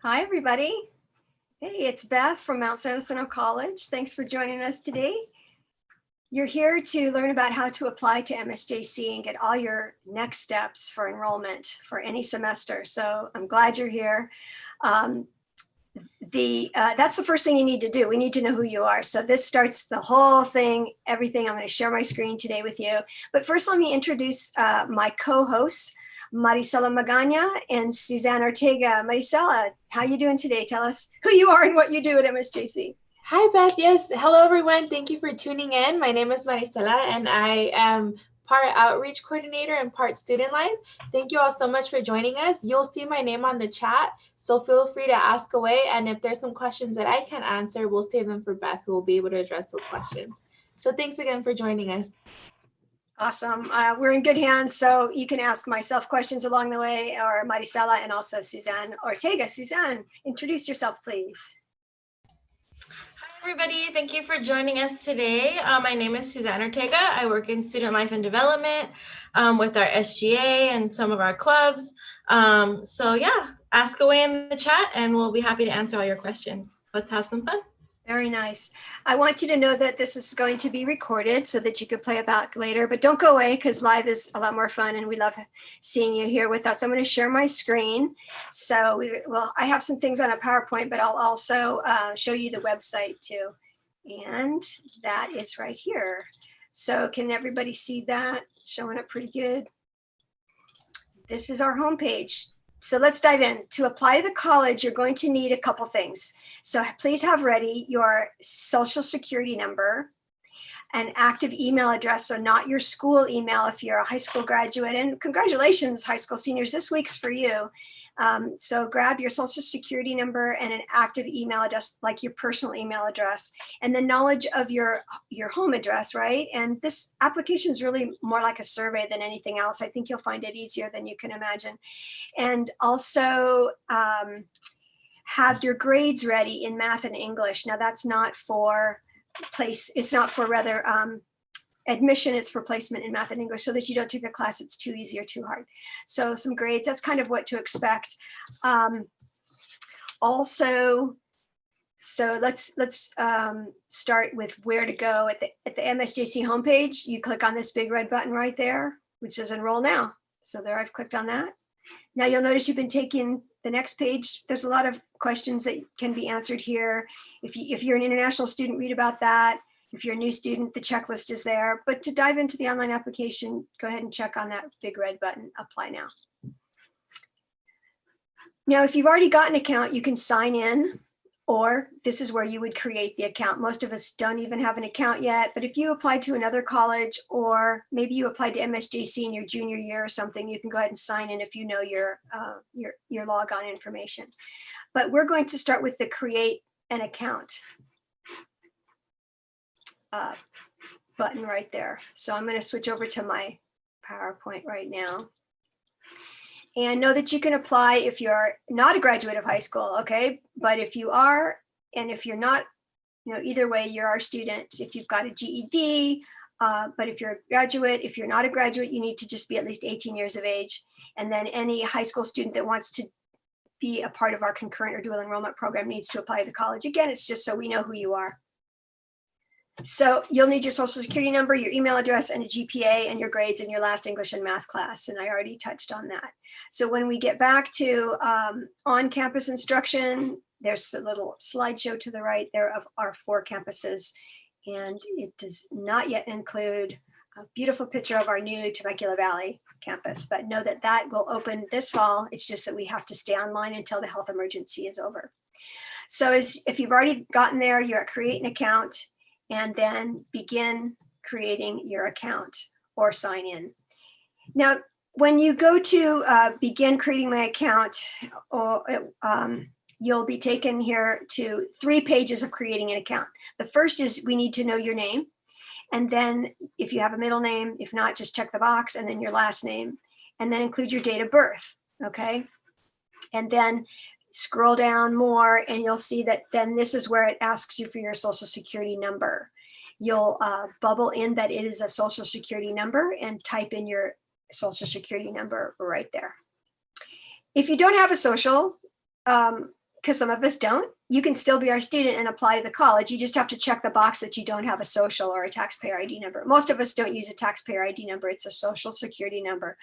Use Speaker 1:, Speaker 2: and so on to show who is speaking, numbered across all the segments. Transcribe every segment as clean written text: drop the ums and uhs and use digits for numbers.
Speaker 1: Hi, everybody. Hey, it's Beth from Mount San Jacinto College. Thanks for joining us today. You're here to learn about how to apply to MSJC and get all your next steps for enrollment for any semester. So I'm glad you're here. That's the first thing you need to do. We need to know who you are. So this starts the whole thing, everything. I'm going to share my screen today with you. But first, let me introduce my co-hosts, Marisela Magana and Suzanne Ortega. Marisela, how are you doing today? Tell us who you are and what you do at MSJC.
Speaker 2: Hi, Beth. Yes. Hello, everyone. Thank you for tuning in. My name is Marisela, and I am part outreach coordinator and part student life. Thank you all so much for joining us. You'll see my name on the chat, so feel free to ask away. And if there's some questions that I can't answer, we'll save them for Beth, who will be able to address those questions. So thanks again for joining us.
Speaker 1: Awesome. We're in good hands, so you can ask myself questions along the way, or Marisela, and also Suzanne Ortega. Suzanne, introduce yourself, please.
Speaker 3: Hi, everybody. Thank you for joining us today. My name is Suzanne Ortega. I work in student life and development with our SGA and some of our clubs. So yeah, ask away in the chat and we'll be happy to answer all your questions. Let's have some fun.
Speaker 1: Very nice. I want you to know that this is going to be recorded so that you could play it back later, but don't go away because live is a lot more fun and we love seeing you here with us. I'm going to share my screen. So I have some things on a PowerPoint, but I'll also show you the website too. And that is right here. So can everybody see that? It's showing up pretty good. This is our homepage. So let's dive in. To apply to the college, you're going to need a couple things. So please have ready your social security number, an active email address, so not your school email if you're a high school graduate. And congratulations, high school seniors, this week's for you. So grab your social security number and an active email address, like your personal email address, and the knowledge of your home address, right? And this application is really more like a survey than anything else. I think you'll find it easier than you can imagine. And also have your grades ready in math and English. Now that's not for admission, it's for placement in math and English, so that you don't take a class that's too easy or too hard. So some grades, that's kind of what to expect. Also, so let's start with where to go. At the MSJC homepage, you click on this big red button right there, which says enroll now. So there, I've clicked on that. Now you'll notice you've been taking the next page. There's a lot of questions that can be answered here. If you're an international student, read about that. If you're a new student, the checklist is there. But to dive into the online application, go ahead and check on that big red button, apply now. Now, if you've already got an account, you can sign in, or this is where you would create the account. Most of us don't even have an account yet, but if you applied to another college, or maybe you applied to MSJC in your junior year or something, you can go ahead and sign in if you know your logon information. But we're going to start with the create an account button right there. So I'm going to switch over to my PowerPoint right now. And know that you can apply if you're not a graduate of high school, okay? But if you are, and if you're not, either way, you're our student. If you've got a GED, but if you're a graduate, if you're not a graduate, you need to just be at least 18 years of age. And then any high school student that wants to be a part of our concurrent or dual enrollment program needs to apply to college. Again, it's just so we know who you are. So you'll need your social security number, your email address, and a GPA, and your grades in your last English and math class. And I already touched on that. So when we get back to on-campus instruction, there's a little slideshow to the right there of our 4 campuses. And it does not yet include a beautiful picture of our new Temecula Valley campus, but know that that will open this fall. It's just that we have to stay online until the health emergency is over. So if you've already gotten there, you're at create an account, and then begin creating your account or sign in. Now, when you go to begin creating my account, you'll be taken here to 3 pages of creating an account. The first is we need to know your name. And then if you have a middle name, if not, just check the box, and then your last name, and then include your date of birth, okay? And then scroll down more and you'll see that then this is where it asks you for your social security number. You'll bubble in that it is a social security number and type in your social security number right there. If you don't have a social, because some of us don't, you can still be our student and apply to the college. You just have to check the box that you don't have a social or a taxpayer ID number. Most of us don't use a taxpayer ID number. It's a social security number.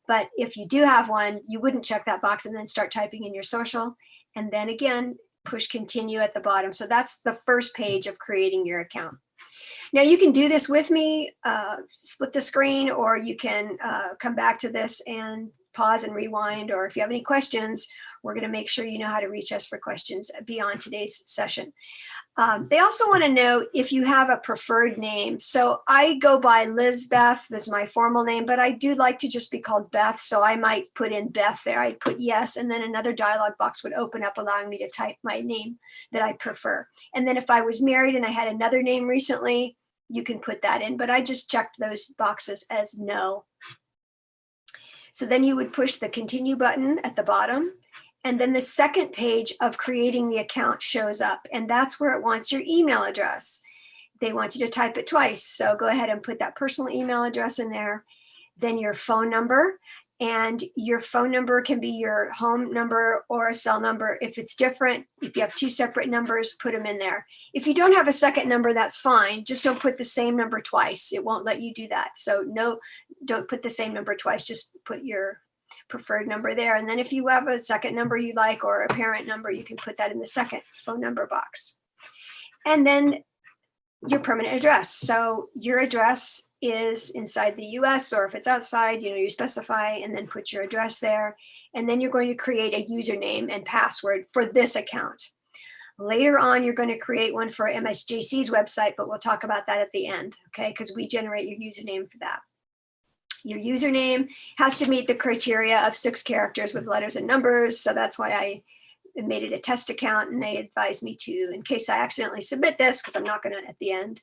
Speaker 1: But if you do have one, you wouldn't check that box and then start typing in your social. And then again, push continue at the bottom. So that's the first page of creating your account. Now you can do this with me, split the screen, or you can come back to this and pause and rewind. Or if you have any questions, we're going to make sure you know how to reach us for questions beyond today's session. They also want to know if you have a preferred name. So I go by Lizbeth, that's my formal name, but I do like to just be called Beth. So I might put in Beth there. I'd put yes, and then another dialog box would open up allowing me to type my name that I prefer. And then if I was married and I had another name recently, you can put that in, but I just checked those boxes as no. So then you would push the continue button at the bottom. And then the second page of creating the account shows up, and that's where it wants your email address. They want you to type it twice. So go ahead and put that personal email address in there, then your phone number, and your phone number can be your home number or a cell number. If it's different, if you have two separate numbers, put them in there. If you don't have a second number, that's fine. Just don't put the same number twice. It won't let you do that. So no, don't put the same number twice. Just put your preferred number there. And then if you have a second number you like or a parent number, you can put that in the second phone number box. And then your permanent address. So your address is inside the US, or if it's outside, you specify and then put your address there. And then you're going to create a username and password for this account. Later on, you're going to create one for MSJC's website, but we'll talk about that at the end, okay? Because we generate your username for that. Your username has to meet the criteria of 6 characters with letters and numbers. So that's why I made it a test account, and they advised me to, in case I accidentally submit this, because I'm not going to at the end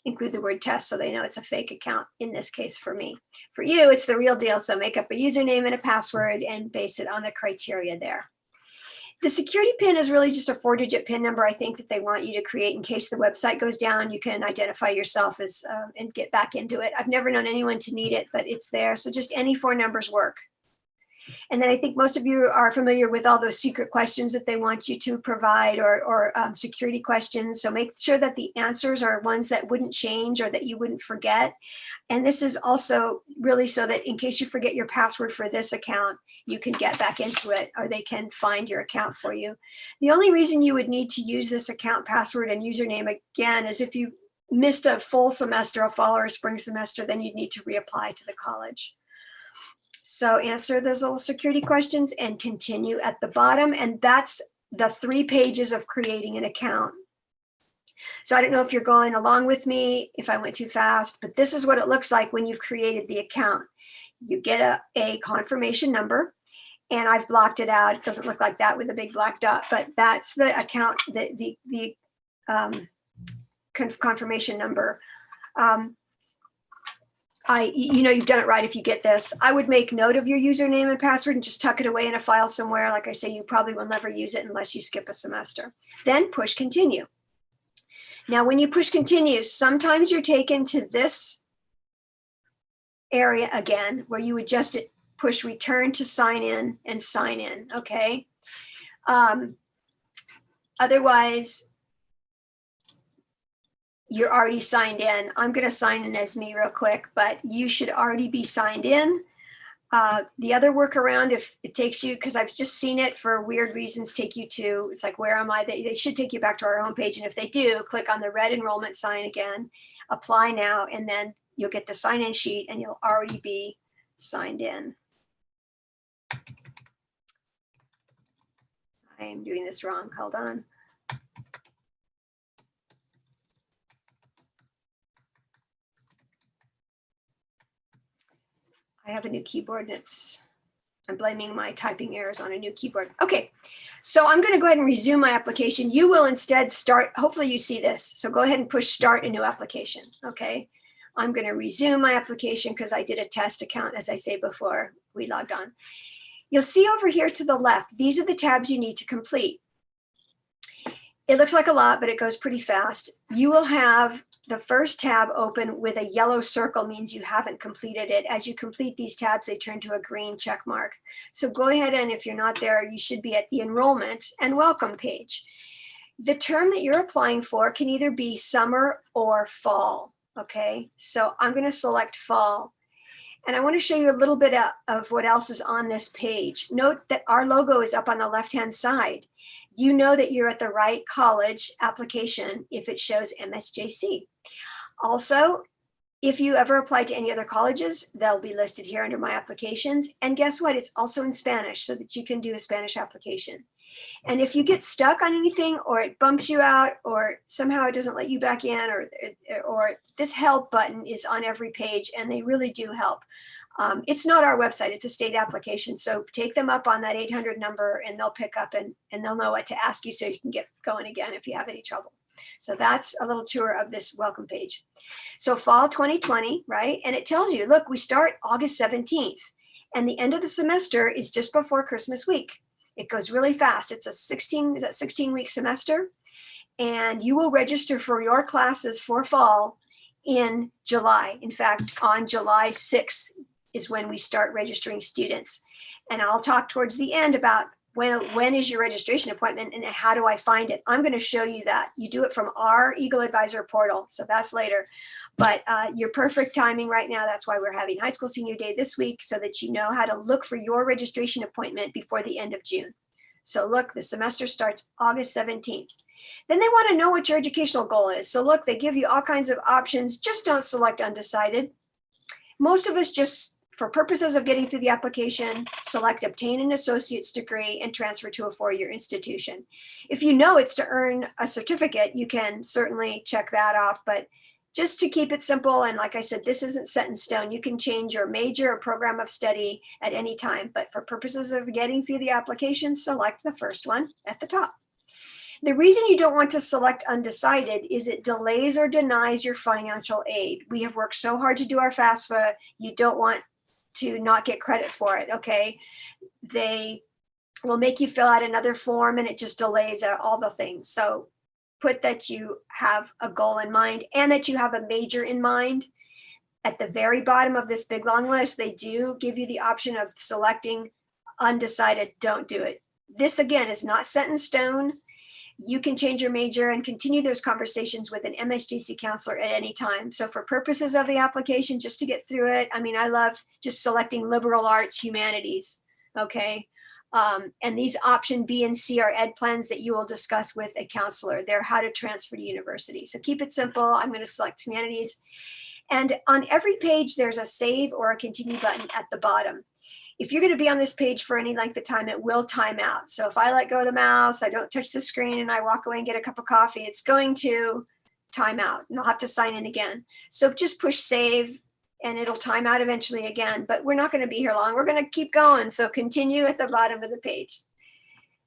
Speaker 1: include the word test so they know it's a fake account in this case for me. For you, it's the real deal. So make up a username and a password and base it on the criteria there. The security PIN is really just a 4-digit PIN number, I think, that they want you to create in case the website goes down. You can identify yourself as and get back into it. I've never known anyone to need it, but it's there. So just any 4 numbers work. And then I think most of you are familiar with all those secret questions that they want you to provide, or security questions. So make sure that the answers are ones that wouldn't change or that you wouldn't forget. And this is also really so that in case you forget your password for this account, you can get back into it, or they can find your account for you. The only reason you would need to use this account password and username again is if you missed a full semester, a fall or a spring semester, then you'd need to reapply to the college. So answer those little security questions and continue at the bottom. And that's the 3 pages of creating an account. So I don't know if you're going along with me, if I went too fast, but this is what it looks like when you've created the account. You get a confirmation number, and I've blocked it out. It doesn't look like that with a big black dot, but that's the account, the confirmation number. You've done it right if you get this. I would make note of your username and password and just tuck it away in a file somewhere. Like I say, you probably will never use it unless you skip a semester. Then push continue. Now, when you push continue, sometimes you're taken to this area again, where you would just push return to sign in and sign in, okay? Otherwise, you're already signed in. I'm going to sign in as me real quick, but you should already be signed in. The other workaround, if it takes you, because I've just seen it for weird reasons, take you to, it's like, where am I? They should take you back to our homepage. And if they do, click on the red enrollment sign again, apply now, and then you'll get the sign-in sheet and you'll already be signed in. I am doing this wrong. Hold on. I have a new keyboard and I'm blaming my typing errors on a new keyboard. Okay, so I'm going to go ahead and resume my application. You will instead start, hopefully you see this. So go ahead and push start a new application, okay? I'm going to resume my application because I did a test account, as I say before we logged on. You'll see over here to the left, these are the tabs you need to complete. It looks like a lot, but it goes pretty fast. You will have the first tab open with a yellow circle, means you haven't completed it. As you complete these tabs, they turn to a green check mark. So go ahead, and if you're not there, you should be at the enrollment and welcome page. The term that you're applying for can either be summer or fall, okay? So I'm going to select fall. And I want to show you a little bit of what else is on this page. Note that our logo is up on the left-hand side. You know that you're at the right college application if it shows MSJC. Also, if you ever apply to any other colleges, they'll be listed here under my applications. And guess what? It's also in Spanish so that you can do a Spanish application. And if you get stuck on anything, or it bumps you out, or somehow it doesn't let you back in, or this help button is on every page, and they really do help. It's not our website, it's a state application. So take them up on that 800 number and they'll pick up and they'll know what to ask you so you can get going again if you have any trouble. So that's a little tour of this welcome page. So fall 2020, right? And it tells you, look, we start August 17th and the end of the semester is just before Christmas week. It goes really fast. It's a 16-week semester, and you will register for your classes for fall in July. In fact, on July 6th is when we start registering students. And I'll talk towards the end about when is your registration appointment and how do I find it. I'm going to show you that. You do it from our Eagle Advisor portal, so that's later. But your perfect timing right now, that's why we're having High School Senior Day this week, so that you know how to look for your registration appointment before the end of June. So look, the semester starts August 17th. Then they want to know what your educational goal is. So look, they give you all kinds of options. Just don't select undecided. Most of us just, for purposes of getting through the application, select obtain an associate's degree and transfer to a four-year institution. If you know it's to earn a certificate, you can certainly check that off. But just to keep it simple, and like I said, this isn't set in stone. You can change your major or program of study at any time. But for purposes of getting through the application, select the first one at the top. The reason you don't want to select undecided is it delays or denies your financial aid. We have worked so hard to do our FAFSA. You don't want to not get credit for it, okay? They will make you fill out another form and it just delays all the things. So put that you have a goal in mind and that you have a major in mind. At the very bottom of this big long list, they do give you the option of selecting undecided. Don't do it. This again is not set in stone. You can change your major and continue those conversations with an MSJC counselor at any time. So for purposes of the application, just to get through it, I mean, I love just selecting liberal arts, humanities, okay? And these option B and C are ed plans that you will discuss with a counselor. They're how to transfer to university. So keep it simple. I'm going to select humanities. And on every page, there's a save or a continue button at the bottom. If you're going to be on this page for any length of time, it will time out. So if I let go of the mouse, I don't touch the screen, and I walk away and get a cup of coffee, it's going to time out and I'll have to sign in again. So just push save and it'll time out eventually again, but we're not going to be here long. We're going to keep going. So continue at the bottom of the page.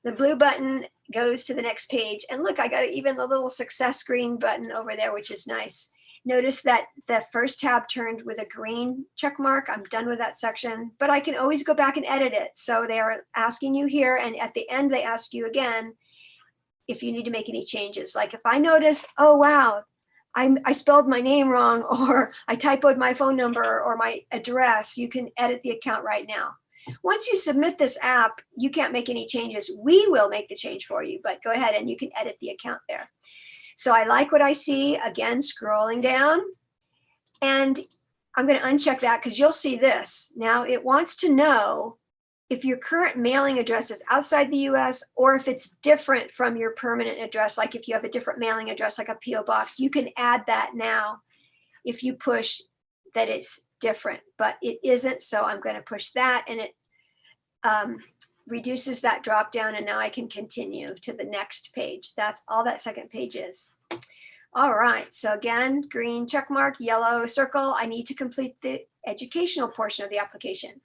Speaker 1: The blue button goes to the next page. And look, I got even the little success green button over there, which is nice. Notice that the first tab turned with a green check mark. I'm done with that section, but I can always go back and edit it. So they are asking you here, and at the end, they ask you again if you need to make any changes. Like if I notice, oh, wow, I spelled my name wrong, or I typoed my phone number or my address, you can edit the account right now. Once you submit this app, you can't make any changes. We will make the change for you, but go ahead and you can edit the account there. So I like what I see, again, scrolling down, and I'm going to uncheck that because you'll see this. Now it wants to know if your current mailing address is outside the US or if it's different from your permanent address. Like if you have a different mailing address, like a PO box, you can add that now if you push that it's different, but it isn't. So I'm going to push that, and it reduces that drop down, and now I can continue to the next page. That's all that second page is. All right, so again, green check mark, yellow circle. I need to complete the educational portion of the application.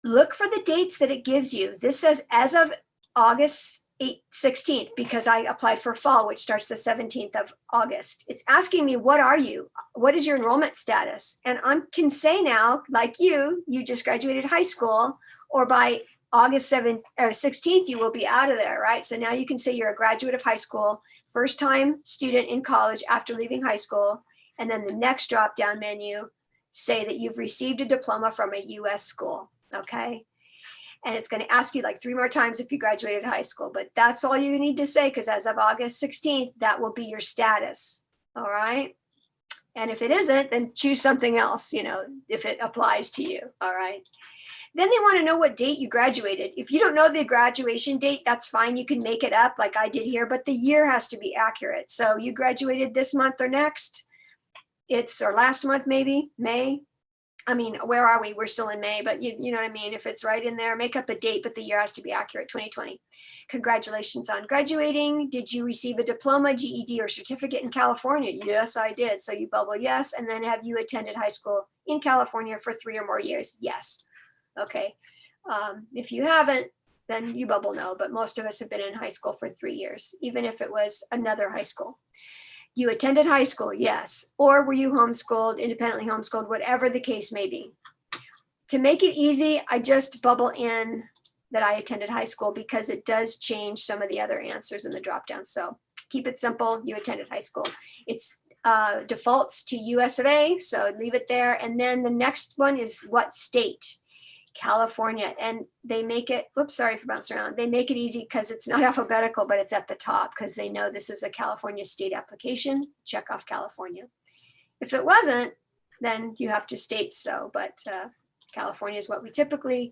Speaker 1: Look for the dates that it gives you. This says as of August 16th, because I applied for fall, which starts the 17th of August. It's asking me, what are you? What is your enrollment status? And I can say now, like you just graduated high school, or by August 7th or 16th, you will be out of there, right? So now you can say you're a graduate of high school, first time student in college after leaving high school. And then the next drop down menu, say that you've received a diploma from a US school, okay? And it's going to ask you like 3 more times if you graduated high school, but that's all you need to say, because as of August 16th, that will be your status, all right? And if it isn't, then choose something else, if it applies to you, all right? Then they want to know what date you graduated. If you don't know the graduation date, that's fine. You can make it up like I did here, but the year has to be accurate. So you graduated this month or next, or last month, maybe May. I mean, where are we? We're still in May, but you know what I mean? If it's right in there, make up a date, but the year has to be accurate, 2020. Congratulations on graduating. Did you receive a diploma, GED, or certificate in California? Yes, I did. So you bubble yes. And then have you attended high school in California for 3 or more years? Yes. Okay. If you haven't, then you bubble no, but most of us have been in high school for 3 years, even if it was another high school. You attended high school, yes. Or were you homeschooled, independently homeschooled, whatever the case may be. To make it easy, I just bubble in that I attended high school because it does change some of the other answers in the dropdown. So keep it simple. You attended high school. It's defaults to US of A, so leave it there. And then the next one is what state? California. And they make it, whoops, sorry for bouncing around. They make it easy because it's not alphabetical, but it's at the top because they know this is a California state application. Check off California. If it wasn't, then you have to state so, but California is what we typically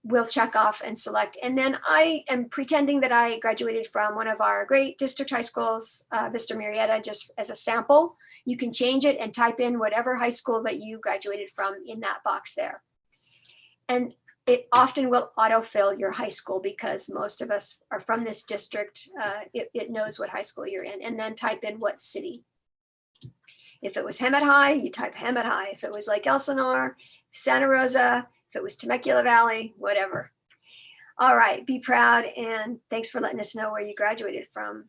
Speaker 1: will check off and select. And then I am pretending that I graduated from one of our great district high schools, Vista Murrieta, just as a sample. You can change it and type in whatever high school that you graduated from in that box there. And it often will autofill your high school because most of us are from this district. It knows what high school you're in, and then type in what city. If it was Hemet High, you type Hemet High. If it was Lake Elsinore, Santa Rosa, if it was Temecula Valley, whatever. All right, be proud, and thanks for letting us know where you graduated from.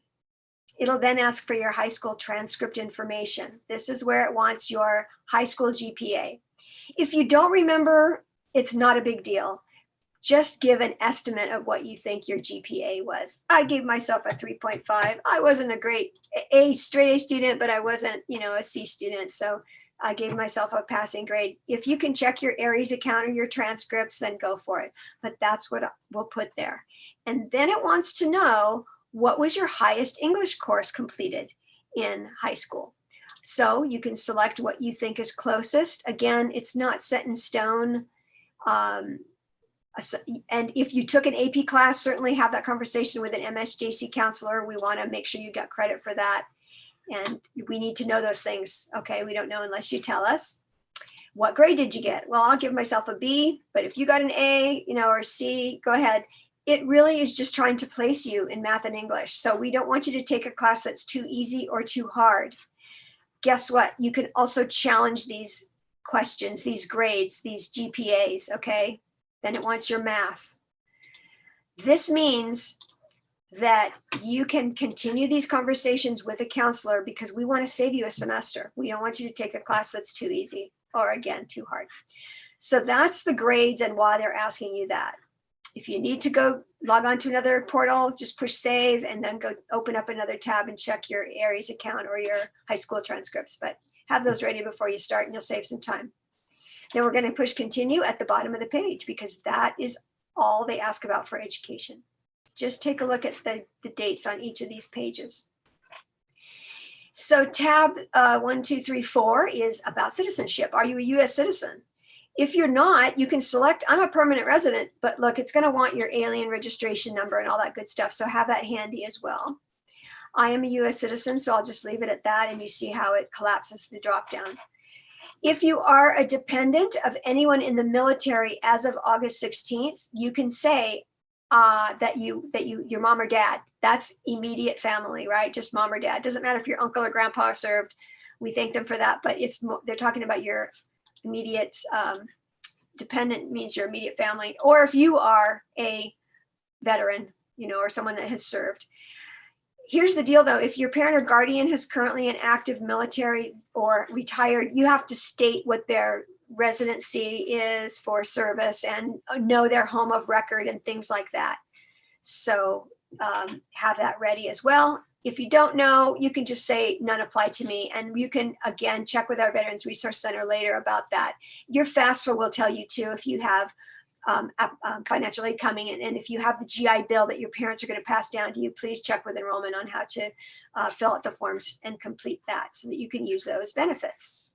Speaker 1: It'll then ask for your high school transcript information. This is where it wants your high school GPA. If you don't remember, it's not a big deal. Just give an estimate of what you think your GPA was. I gave myself a 3.5. I wasn't a great straight A student, but I wasn't, a C student. So I gave myself a passing grade. If you can check your Aries account or your transcripts, then go for it. But that's what we'll put there. And then it wants to know, what was your highest English course completed in high school? So you can select what you think is closest. Again, it's not set in stone. And if you took an AP class, certainly have that conversation with an MSJC counselor. We want to make sure you got credit for that. And we need to know those things. Okay, we don't know unless you tell us. What grade did you get? Well, I'll give myself a B, but if you got an A, or C, go ahead. It really is just trying to place you in math and English. So we don't want you to take a class that's too easy or too hard. Guess what? You can also challenge these questions, these grades, these GPAs, okay? Then it wants your math. This means that you can continue these conversations with a counselor because we want to save you a semester. We don't want you to take a class that's too easy or, again, too hard. So that's the grades and why they're asking you that. If you need to go log on to another portal, just push save and then go open up another tab and check your Aries account or your high school transcripts. But have those ready before you start and you'll save some time. Then we're going to push continue at the bottom of the page because that is all they ask about for education. Just take a look at the dates on each of these pages. So tab 1, 2, 3, 4 is about citizenship. Are you a US citizen? If you're not, you can select, I'm a permanent resident, but look, it's going to want your alien registration number and all that good stuff. So have that handy as well. I am a US citizen, so I'll just leave it at that. And you see how it collapses the drop down. If you are a dependent of anyone in the military as of August 16th, you can say that your mom or dad, that's immediate family, right? Just mom or dad. Doesn't matter if your uncle or grandpa served. We thank them for that, but they're talking about your immediate dependent means your immediate family, or if you are a veteran, or someone that has served. Here's the deal though, if your parent or guardian is currently in active military or retired, you have to state what their residency is for service and know their home of record and things like that. So have that ready as well. If you don't know, you can just say none apply to me. And you can, again, check with our Veterans Resource Center later about that. Your FAFSA will tell you too if you have financial aid coming in. And if you have the GI Bill that your parents are going to pass down to you, please check with enrollment on how to fill out the forms and complete that so that you can use those benefits.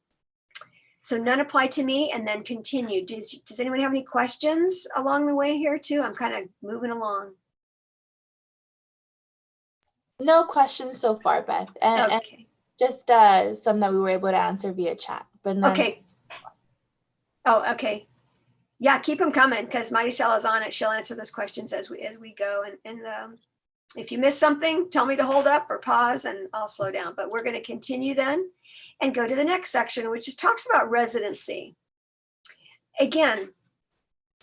Speaker 1: So none apply to me, and then continue. Does anyone have any questions along the way here too? I'm kind of moving along.
Speaker 2: No questions so far, Beth. And
Speaker 1: Okay.
Speaker 2: just some that we were able to answer via chat. But none.
Speaker 1: Okay. Oh, okay. Yeah, keep them coming because Maricela's on it. She'll answer those questions as we go. And if you miss something, tell me to hold up or pause and I'll slow down. But we're going to continue then and go to the next section, which just talks about residency. Again,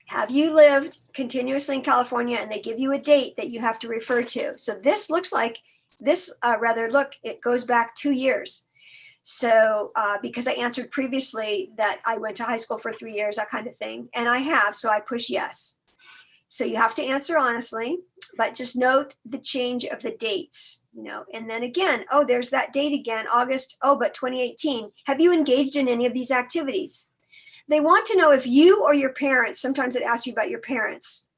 Speaker 1: have you lived continuously in California and they give you a date that you have to refer to? So this looks like this, it goes back 2 years. So because I answered previously that I went to high school for 3 years, that kind of thing. And I have, so I push yes. So you have to answer honestly, but just note the change of the dates, and then again, oh, there's that date again, August, oh, but 2018. Have you engaged in any of these activities? They want to know if you or your parents, sometimes it asks you about your parents.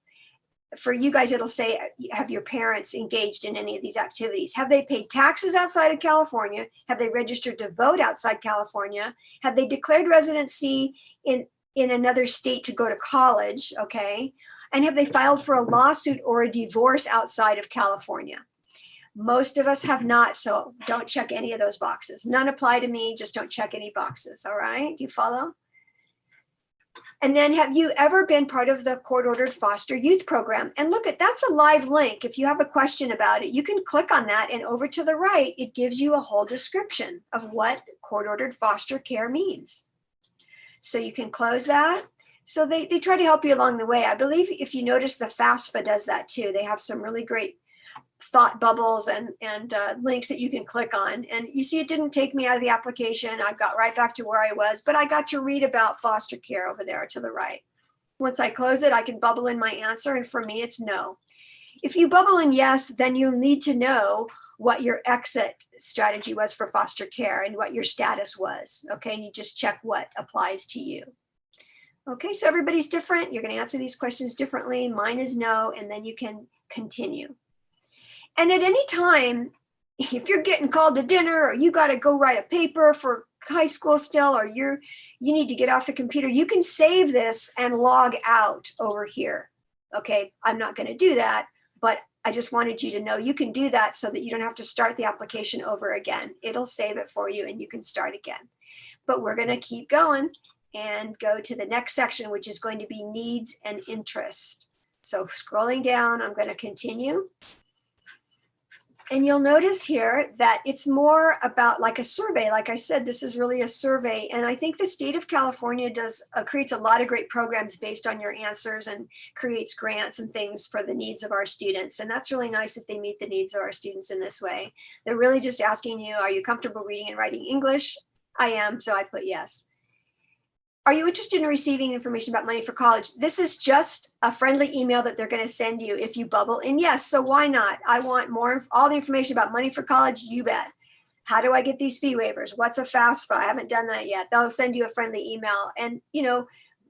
Speaker 1: For you guys, it'll say, have your parents engaged in any of these activities? Have they paid taxes outside of California? Have they registered to vote outside California? Have they declared residency in another state to go to college? Okay. And have they filed for a lawsuit or a divorce outside of California? Most of us have not, so don't check any of those boxes. None apply to me, just don't check any boxes, all right? Do you follow? And then have you ever been part of the court-ordered foster youth program? And look, that's a live link. If you have a question about it, you can click on that and over to the right, it gives you a whole description of what court-ordered foster care means. So you can close that. So they try to help you along the way. I believe if you notice the FAFSA does that too. They have some really great thought bubbles and links that you can click on. And you see, it didn't take me out of the application. I got right back to where I was, but I got to read about foster care over there to the right. Once I close it, I can bubble in my answer. And for me, it's no. If you bubble in yes, then you'll need to know what your exit strategy was for foster care and what your status was. Okay, and you just check what applies to you. Okay, so everybody's different. You're going to answer these questions differently. Mine is no, and then you can continue. And at any time, if you're getting called to dinner or you got to go write a paper for high school still, or you need to get off the computer, you can save this and log out over here. Okay, I'm not going to do that, but I just wanted you to know you can do that so that you don't have to start the application over again. It'll save it for you and you can start again. But we're going to keep going and go to the next section, which is going to be needs and interest. So scrolling down, I'm going to continue. And you'll notice here that it's more about like a survey. Like I said, this is really a survey. And I think the state of California creates a lot of great programs based on your answers and creates grants and things for the needs of our students. And that's really nice that they meet the needs of our students in this way. They're really just asking you, are you comfortable reading and writing English? I am, so I put yes. Are you interested in receiving information about money for college? This is just a friendly email that they're going to send you if you bubble in yes. So why not? I want all the information about money for college. You bet. How do I get these fee waivers? What's a FAFSA? I haven't done that yet. They'll send you a friendly email and,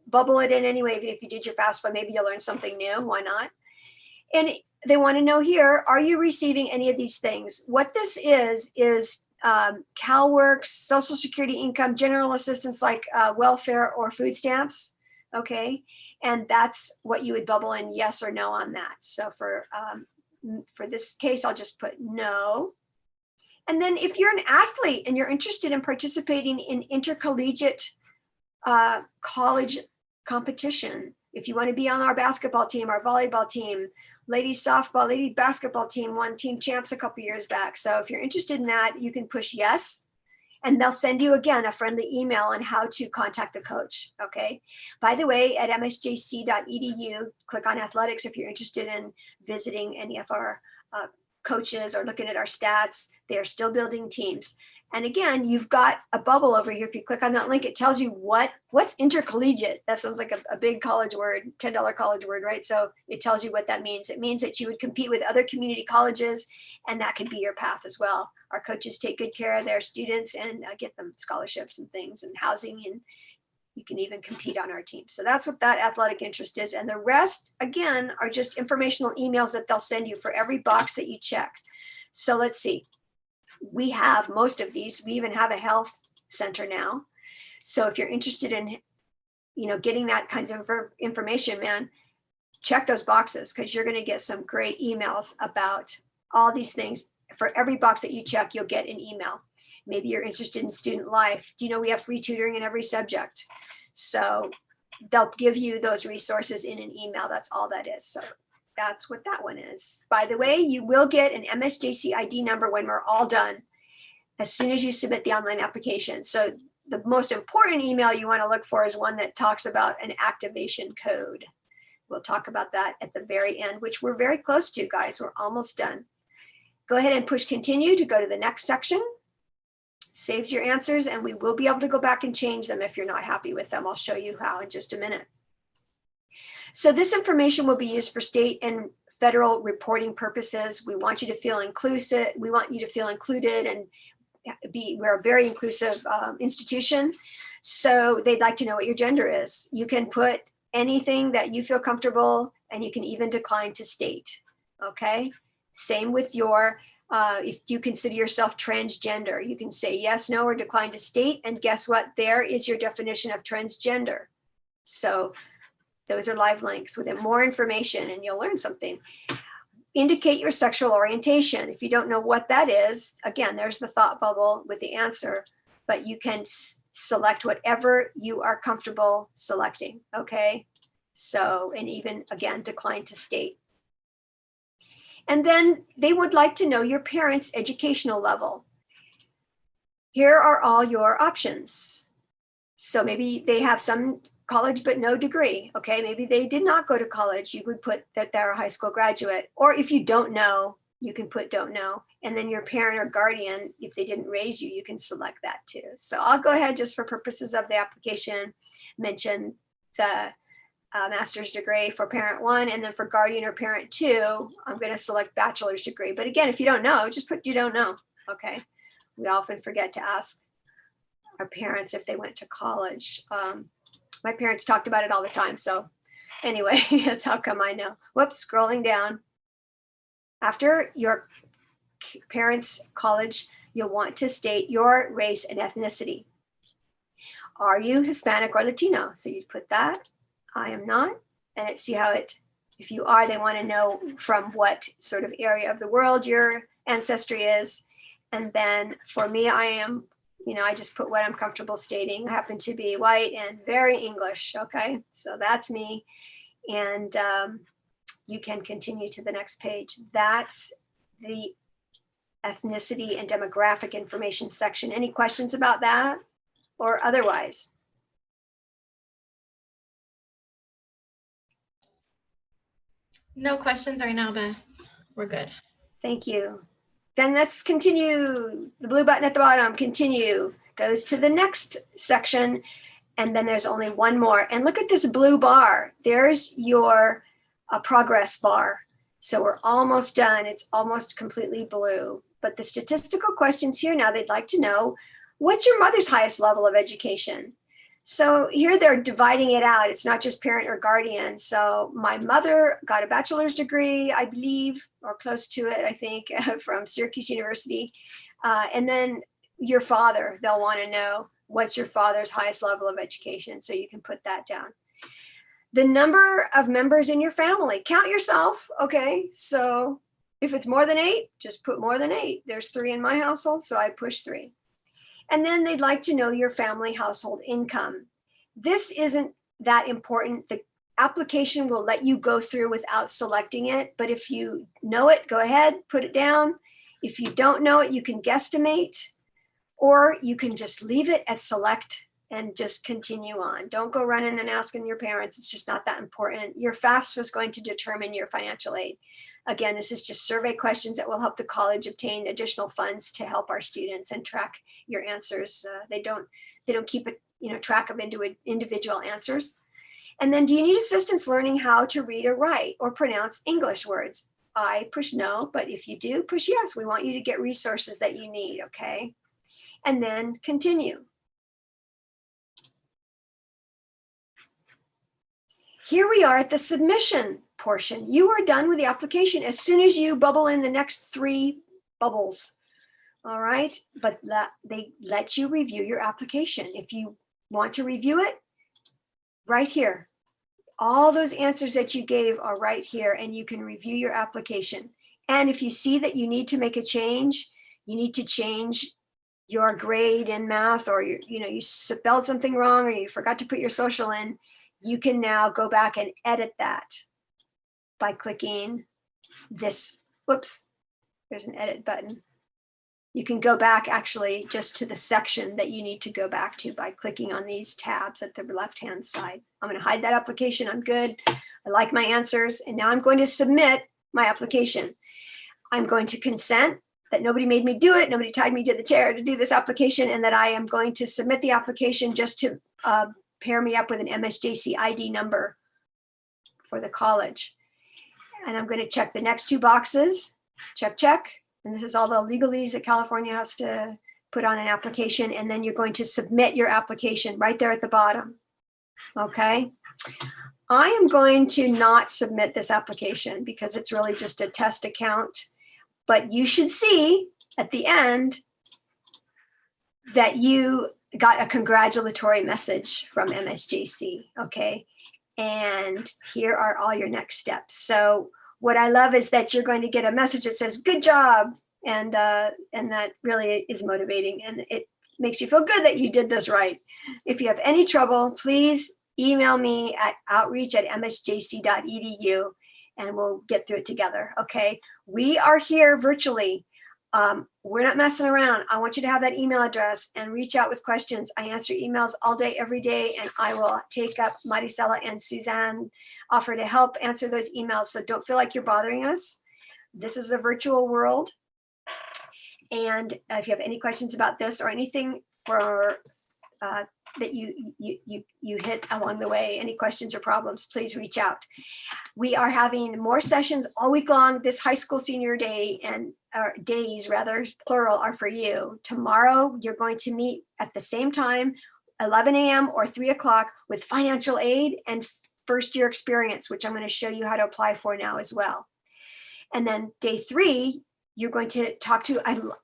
Speaker 1: bubble it in anyway. Even if you did your FAFSA, maybe you'll learn something new. Why not? And they want to know here, are you receiving any of these things? What this is CalWORKs, Social Security income, general assistance like welfare or food stamps, okay? And that's what you would bubble in yes or no on that. So for this case, I'll just put no. And then if you're an athlete and you're interested in participating in intercollegiate college competition, if you want to be on our basketball team, our volleyball team, ladies softball, lady basketball team won team champs a couple years back. So if you're interested in that, you can push yes, and they'll send you again a friendly email on how to contact the coach. Okay. By the way, at msjc.edu, click on athletics if you're interested in visiting any of our coaches or looking at our stats. They are still building teams. And again, you've got a bubble over here. If you click on that link, it tells you what's intercollegiate. That sounds like a big college word, $10 college word, right? So it tells you what that means. It means that you would compete with other community colleges, and that could be your path as well. Our coaches take good care of their students and get them scholarships and things and housing, and you can even compete on our team. So that's what that athletic interest is. And the rest, again, are just informational emails that they'll send you for every box that you check. So let's see. We have most of these. We even have a health center now. So if you're interested in, getting that kinds of information, man, check those boxes, because you're going to get some great emails about all these things. For every box that you check, you'll get an email. Maybe you're interested in student life. We have free tutoring in every subject. So they'll give you those resources in an email. That's all that is. So that's what that one is. By the way, you will get an MSJC ID number when we're all done, as soon as you submit the online application. So the most important email you want to look for is one that talks about an activation code. We'll talk about that at the very end, which we're very close to, guys. We're almost done. Go ahead and push continue to go to the next section. Saves your answers, and we will be able to go back and change them if you're not happy with them. I'll show you how in just a minute. So this information will be used for state and federal reporting purposes. We want you to feel inclusive. We want you to feel included, and we're a very inclusive institution. So they'd like to know what your gender is. You can put anything that you feel comfortable, and you can even decline to state. Okay. Same with your, if you consider yourself transgender, you can say yes, no, or decline to state. And guess what? There is your definition of transgender. So those are live links with more information, and you'll learn something. Indicate your sexual orientation. If you don't know what that is, again, there's the thought bubble with the answer, but you can select whatever you are comfortable selecting. Okay. So, and even again, decline to state. And then they would like to know your parents' educational level. Here are all your options. So maybe they have some college but no degree. Okay, maybe they did not go to college. You would put that they're a high school graduate. Or if you don't know, you can put don't know. And then your parent or guardian, if they didn't raise you, you can select that too. So I'll go ahead, just for purposes of the application, mention the master's degree for parent 1, and then for guardian or parent 2, I'm going to select bachelor's degree. But again, if you don't know, just put you don't know. Okay. We often forget to ask our parents if they went to college. My parents talked about it all the time. So anyway, that's how come I know. Whoops, scrolling down. After your parents' college, you'll want to state your race and ethnicity. Are you Hispanic or Latino? So you put that. I am not. And let's see how if you are, they want to know from what sort of area of the world your ancestry is. And then for me, I am, I just put what I'm comfortable stating. I happen to be white and very English. Okay, so that's me. And you can continue to the next page. That's the ethnicity and demographic information section. Any questions about that or otherwise?
Speaker 3: No questions right now, Beth. We're good.
Speaker 1: Thank you. Then let's continue. The blue button at the bottom, continue, goes to the next section. And then there's only one more. And look at this blue bar. There's your progress bar. So we're almost done. It's almost completely blue. But the statistical questions here now, they'd like to know, what's your mother's highest level of education? So here they're dividing it out. It's not just parent or guardian. So my mother got a bachelor's degree, I believe, or close to it, I think, from Syracuse University. And then your father, they'll want to know, what's your father's highest level of education? So you can put that down. The number of members in your family, count yourself. Okay, so if it's more than 8, just put more than 8. There's 3 in my household, so I push 3. And then they'd like to know your family household income. This isn't that important. The application will let you go through without selecting it. But if you know it, go ahead, put it down. If you don't know it, you can guesstimate, or you can just leave it at select and just continue on. Don't go running and asking your parents. It's just not that important. Your FAFSA is going to determine your financial aid. Again, this is just survey questions that will help the college obtain additional funds to help our students and track your answers. They don't keep a track of individual answers. And then, do you need assistance learning how to read or write or pronounce English words? I push no, but if you do, push yes. We want you to get resources that you need, okay? And then continue. Here we are at the submission portion. You are done with the application as soon as you bubble in the next 3 bubbles. All right, but they let you review your application. If you want to review it, right here. All those answers that you gave are right here, and you can review your application. And if you see that you need to make a change, you need to change your grade in math, or you spelled something wrong, or you forgot to put your social in, you can now go back and edit that by clicking this. Whoops, there's an edit button. You can go back actually just to the section that you need to go back to by clicking on these tabs at the left-hand side. I'm going to hide that application. I'm good. I like my answers. And now I'm going to submit my application. I'm going to consent that nobody made me do it. Nobody tied me to the chair to do this application, and that I am going to submit the application just to pair me up with an MSJC ID number for the college. And I'm going to check the next 2 boxes. Check, check. And this is all the legalese that California has to put on an application. And then you're going to submit your application right there at the bottom. Okay. I am going to not submit this application because it's really just a test account. But you should see at the end that you got a congratulatory message from MSJC. Okay. And here are all your next steps. So what I love is that you're going to get a message that says, good job. And that really is motivating, and it makes you feel good that you did this right. If you have any trouble, please email me at outreach@msjc.edu and we'll get through it together. Okay. We are here virtually. We're not messing around. I want you to have that email address and reach out with questions. I answer emails all day, every day, and I will take up Maricela and Suzanne offer to help answer those emails. So don't feel like you're bothering us. This is a virtual world. And if you have any questions about this or anything for that you hit along the way, any questions or problems, please reach out. We are having more sessions all week long. This high school senior day and days rather, plural, are for you. Tomorrow, you're going to meet at the same time, 11 a.m. or 3 o'clock with financial aid and first-year experience, which I'm going to show you how to apply for now as well. And then day 3, you're going to talk to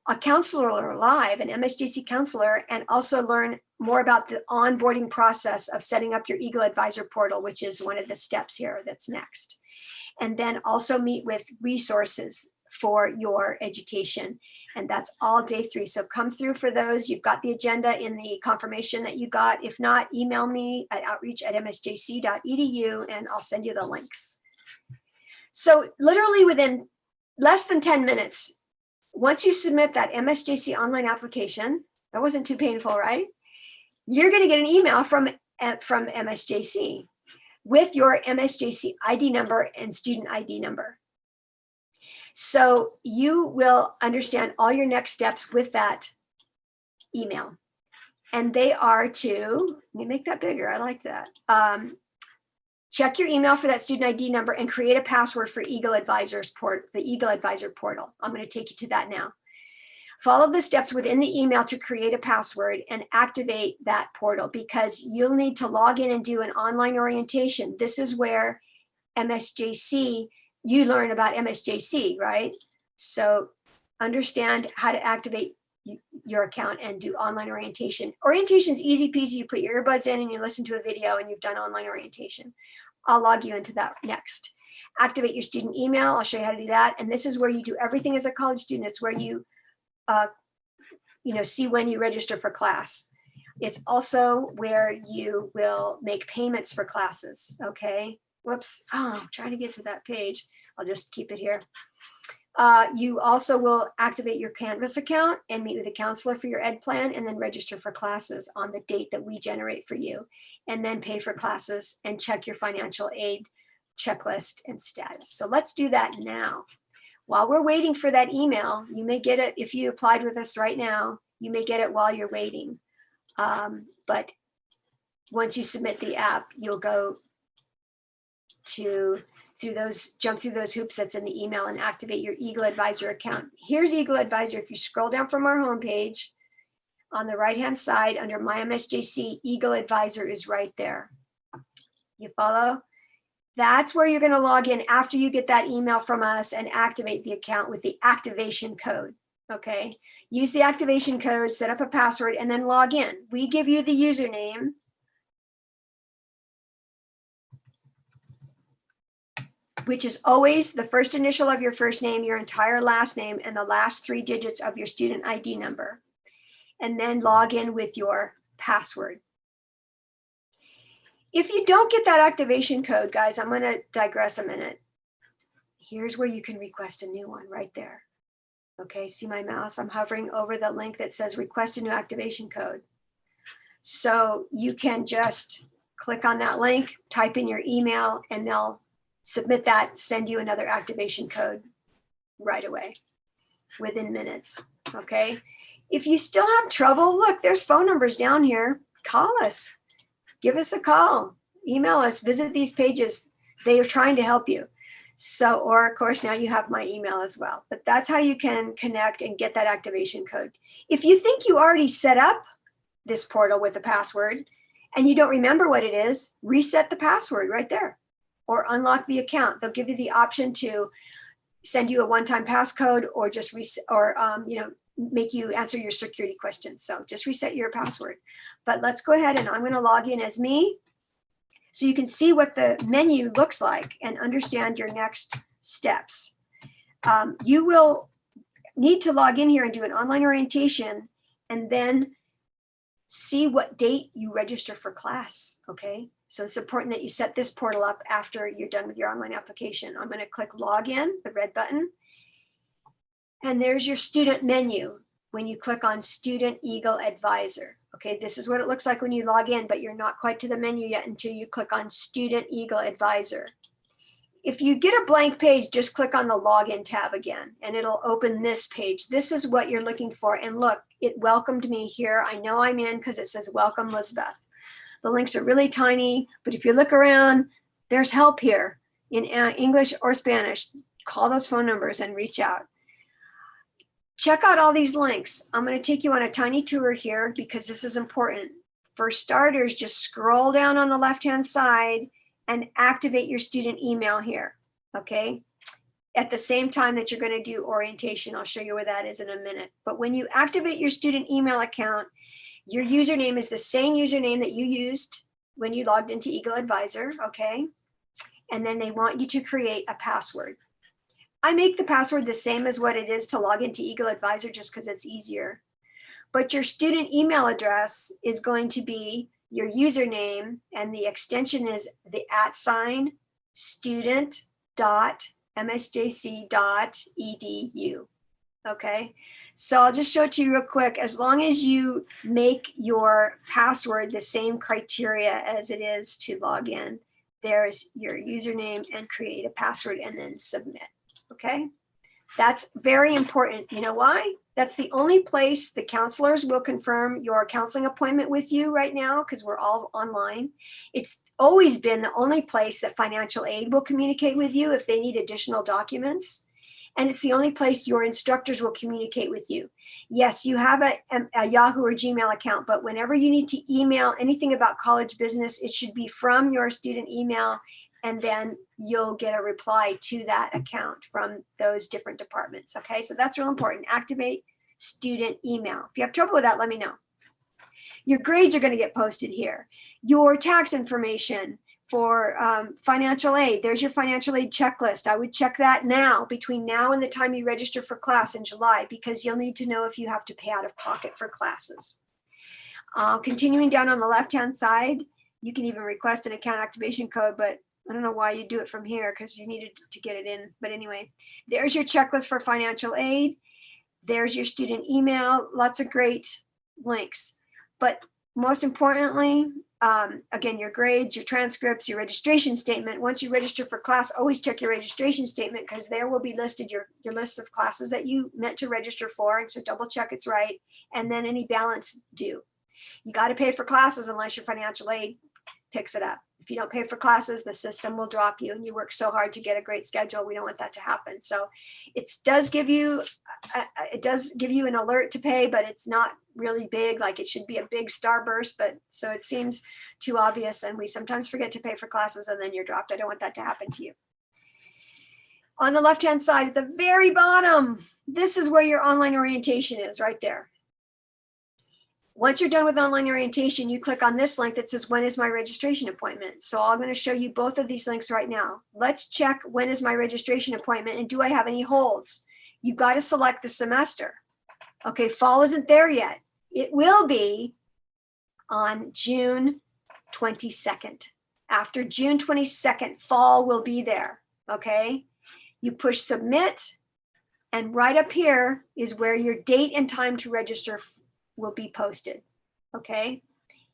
Speaker 1: a counselor live, an MSJC counselor, and also learn more about the onboarding process of setting up your Eagle Advisor portal, which is one of the steps here that's next. And then also meet with resources for your education. And that's all day 3. So come through for those. You've got the agenda in the confirmation that you got. If not, email me at outreach@msjc.edu and I'll send you the links. So literally within less than 10 minutes, once you submit that MSJC online application, that wasn't too painful, right? You're going to get an email from MSJC with your MSJC ID number and student ID number. So you will understand all your next steps with that email. And they are to, let me make that bigger, I like that. Check your email for that student ID number and create a password for Eagle Advisors the Eagle Advisor portal. I'm going to take you to that now. Follow the steps within the email to create a password and activate that portal, because you'll need to log in and do an online orientation. This is where MSJC, you learn about MSJC, right? So understand how to activate your account and do online orientation. Orientation is easy peasy. You put your earbuds in and you listen to a video and you've done online orientation. I'll log you into that next. Activate your student email. I'll show you how to do that. And this is where you do everything as a college student. It's where you, see when you register for class. It's also where you will make payments for classes. Okay. Whoops. Oh, I'm trying to get to that page. I'll just keep it here. You also will activate your Canvas account and meet with a counselor for your ed plan, and then register for classes on the date that we generate for you, and then pay for classes and check your financial aid checklist and status. So let's do that now. While we're waiting for that email, you may get it if you applied with us right now, you may get it while you're waiting. But once you submit the app, you'll go jump through those hoops that's in the email and activate your Eagle Advisor account. Here's Eagle Advisor. If you scroll down from our homepage, on the right-hand side under My MSJC, Eagle Advisor is right there. You follow? That's where you're going to log in after you get that email from us and activate the account with the activation code. Okay. Use the activation code, set up a password, and then log in. We give you the username. Which is always the first initial of your first name, your entire last name, and the last 3 digits of your student ID number. And then log in with your password. If you don't get that activation code, guys, I'm going to digress a minute. Here's where you can request a new one right there. Okay, see my mouse? I'm hovering over the link that says request a new activation code. So you can just click on that link, type in your email, and they'll submit that, send you another activation code right away within minutes. Okay. If you still have trouble, look, there's phone numbers down here. Call us. Give us a call, email us, visit these pages. They are trying to help you. So, or of course, now you have my email as well, but that's how you can connect and get that activation code. If you think you already set up this portal with a password and you don't remember what it is, reset the password right there or unlock the account. They'll give you the option to send you a one-time passcode or just reset or, make you answer your security questions. So just reset your password. But let's go ahead and I'm going to log in as me so you can see what the menu looks like and understand your next steps. You will need to log in here and do an online orientation and then see what date you register for class. Okay. So it's important that you set this portal up after you're done with your online application. I'm going to click login, the red button. And there's your student menu when you click on Student Eagle Advisor. Okay, this is what it looks like when you log in, but you're not quite to the menu yet until you click on Student Eagle Advisor. If you get a blank page, just click on the Login tab again, and it'll open this page. This is what you're looking for. And look, it welcomed me here. I know I'm in because it says Welcome Lisbeth. The links are really tiny, but if you look around, there's help here in English or Spanish. Call those phone numbers and reach out. Check out all these links. I'm going to take you on a tiny tour here because this is important. For starters, just scroll down on the left-hand side and activate your student email here, okay? At the same time that you're going to do orientation. I'll show you where that is in a minute. But when you activate your student email account, your username is the same username that you used when you logged into Eagle Advisor, okay? And then they want you to create a password. I make the password the same as what it is to log into Eagle Advisor just because it's easier. But your student email address is going to be your username and the extension is the @student.msjc.edu. Okay, so I'll just show it to you real quick. As long as you make your password the same criteria as it is to log in, there's your username and create a password and then submit. Okay, that's very important. You know why? That's the only place the counselors will confirm your counseling appointment with you right now because we're all online. It's always been the only place that financial aid will communicate with you if they need additional documents. And it's the only place your instructors will communicate with you. Yes, you have a Yahoo or Gmail account, but whenever you need to email anything about college business, it should be from your student email, and then you'll get a reply to that account from those different departments. Okay, so that's real important. Activate student email. If you have trouble with that, let me know. Your grades are going to get posted here. Your tax information for financial aid. There's your financial aid checklist. I would check that now, between now and the time you register for class in July, because you'll need to know if you have to pay out of pocket for classes. Continuing down on the left-hand side, you can even request an account activation code, but I don't know why you do it from here because you needed to get it in. But anyway, there's your checklist for financial aid. There's your student email. Lots of great links. But most importantly, again, your grades, your transcripts, your registration statement. Once you register for class, always check your registration statement, because there will be listed your list of classes that you meant to register for. And so double check it's right. And then any balance due. You got to pay for classes unless your financial aid picks it up. If you don't pay for classes, the system will drop you, and you work so hard to get a great schedule. We don't want that to happen. So it does give you an alert to pay, but it's not really big. Like, it should be a big starburst, but so it seems too obvious, and we sometimes forget to pay for classes and then you're dropped. I don't want that to happen to you. On the left-hand side at the very bottom, this is where your online orientation is, right there. Once you're done with online orientation, you click on this link that says, when is my registration appointment? So I'm going to show you both of these links right now. Let's check when is my registration appointment and do I have any holds? You've got to select the semester. Okay, fall isn't there yet. It will be on June 22nd. After June 22nd, fall will be there. Okay, you push submit, and right up here is where your date and time to register will be posted. Okay,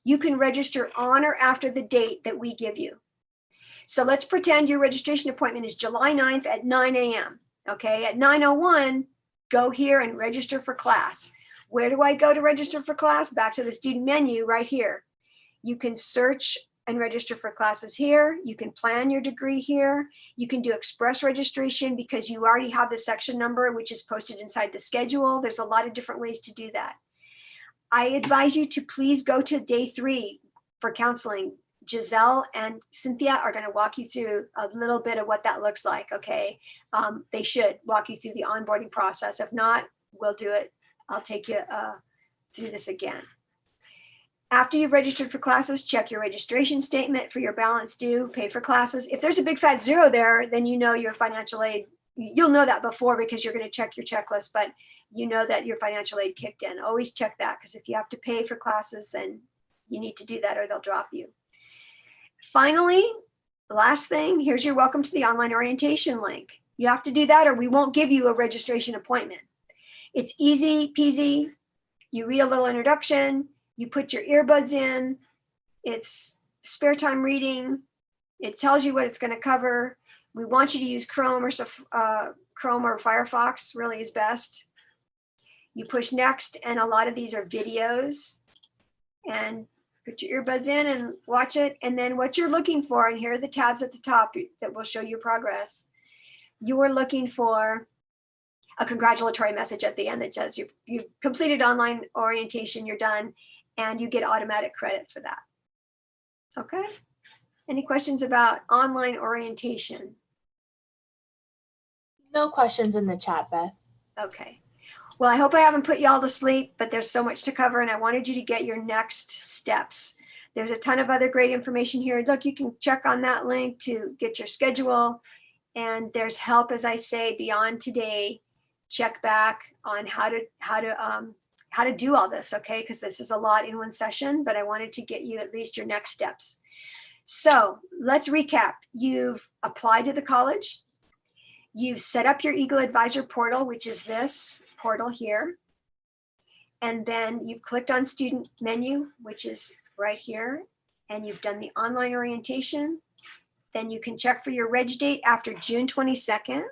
Speaker 1: you can register on or after the date that we give you. So let's pretend your registration appointment is July 9th at 9 a.m. Okay, at 9:01, go here and register for class. Where do I go to register for class? Back to the student menu right here. You can search and register for classes here. You can plan your degree here. You can do express registration because you already have the section number, which is posted inside the schedule. There's a lot of different ways to do that. I advise you to please go to day 3 for counseling. Giselle and Cynthia are going to walk you through a little bit of what that looks like. Okay, they should walk you through the onboarding process. If not, we'll do it. I'll take you through this again. After you've registered for classes, check your registration statement for your balance due, pay for classes. If there's a big fat 0 there, then you know your financial aid. You'll know that before because you're going to check your checklist, but you know that your financial aid kicked in. Always check that, because if you have to pay for classes, then you need to do that or they'll drop you. Finally, the last thing, here's your welcome to the online orientation link. You have to do that or we won't give you a registration appointment. It's easy peasy. You read a little introduction, you put your earbuds in, it's spare time reading, it tells you what it's going to cover. We want you to use Chrome or Firefox, really is best. You push next, and a lot of these are videos, and put your earbuds in and watch it. And then what you're looking for, and here are the tabs at the top that will show you progress. You are looking for a congratulatory message at the end that says you've completed online orientation, you're done, and you get automatic credit for that. Okay. Any questions about online orientation?
Speaker 2: No questions in the chat, Beth.
Speaker 1: Okay. Well, I hope I haven't put y'all to sleep, but there's so much to cover, and I wanted you to get your next steps. There's a ton of other great information here. Look, you can check on that link to get your schedule, and there's help, as I say, beyond today. Check back on how to do all this, okay? Because this is a lot in one session, but I wanted to get you at least your next steps. So let's recap. You've applied to the college. You've set up your Eagle Advisor portal, which is this portal here. And then you've clicked on student menu, which is right here. And you've done the online orientation. Then you can check for your reg date after June 22nd.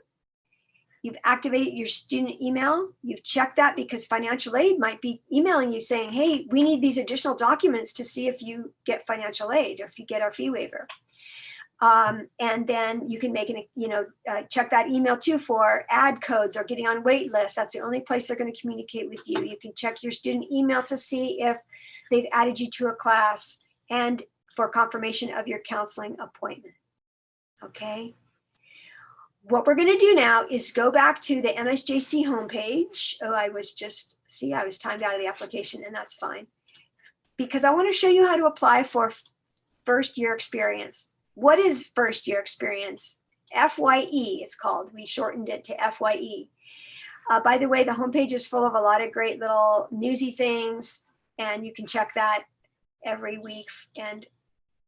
Speaker 1: You've activated your student email. You've checked that because financial aid might be emailing you saying, hey, we need these additional documents to see if you get financial aid or if you get our fee waiver. And then you can make check that email too for ad codes or getting on wait lists. That's the only place they're going to communicate with you. You can check your student email to see if they've added you to a class and for confirmation of your counseling appointment. Okay. What we're going to do now is go back to the MSJC homepage. Oh, I was timed out of the application, and that's fine. Because I want to show you how to apply for FirstYear Experience. What is FirstYear Experience? FYE, it's called. We shortened it to FYE. By the way, the homepage is full of a lot of great little newsy things, and you can check that every week and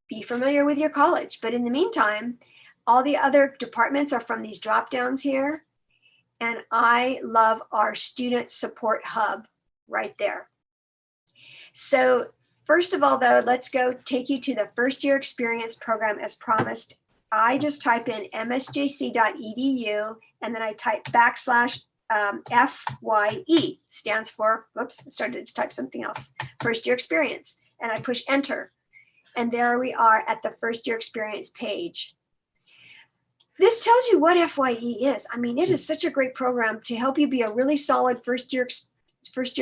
Speaker 1: be familiar with your college. But in the meantime, all the other departments are from these drop downs here. And I love our student support hub right there. So First of all, though, let's go take you to the First Year Experience program as promised. I just type in msjc.edu and then I type /FYE, stands for, whoops, I started to type something else, First Year Experience, and I push enter. And there we are at the First Year Experience page. This tells you what FYE is. I mean, it is such a great program to help you be a really solid first year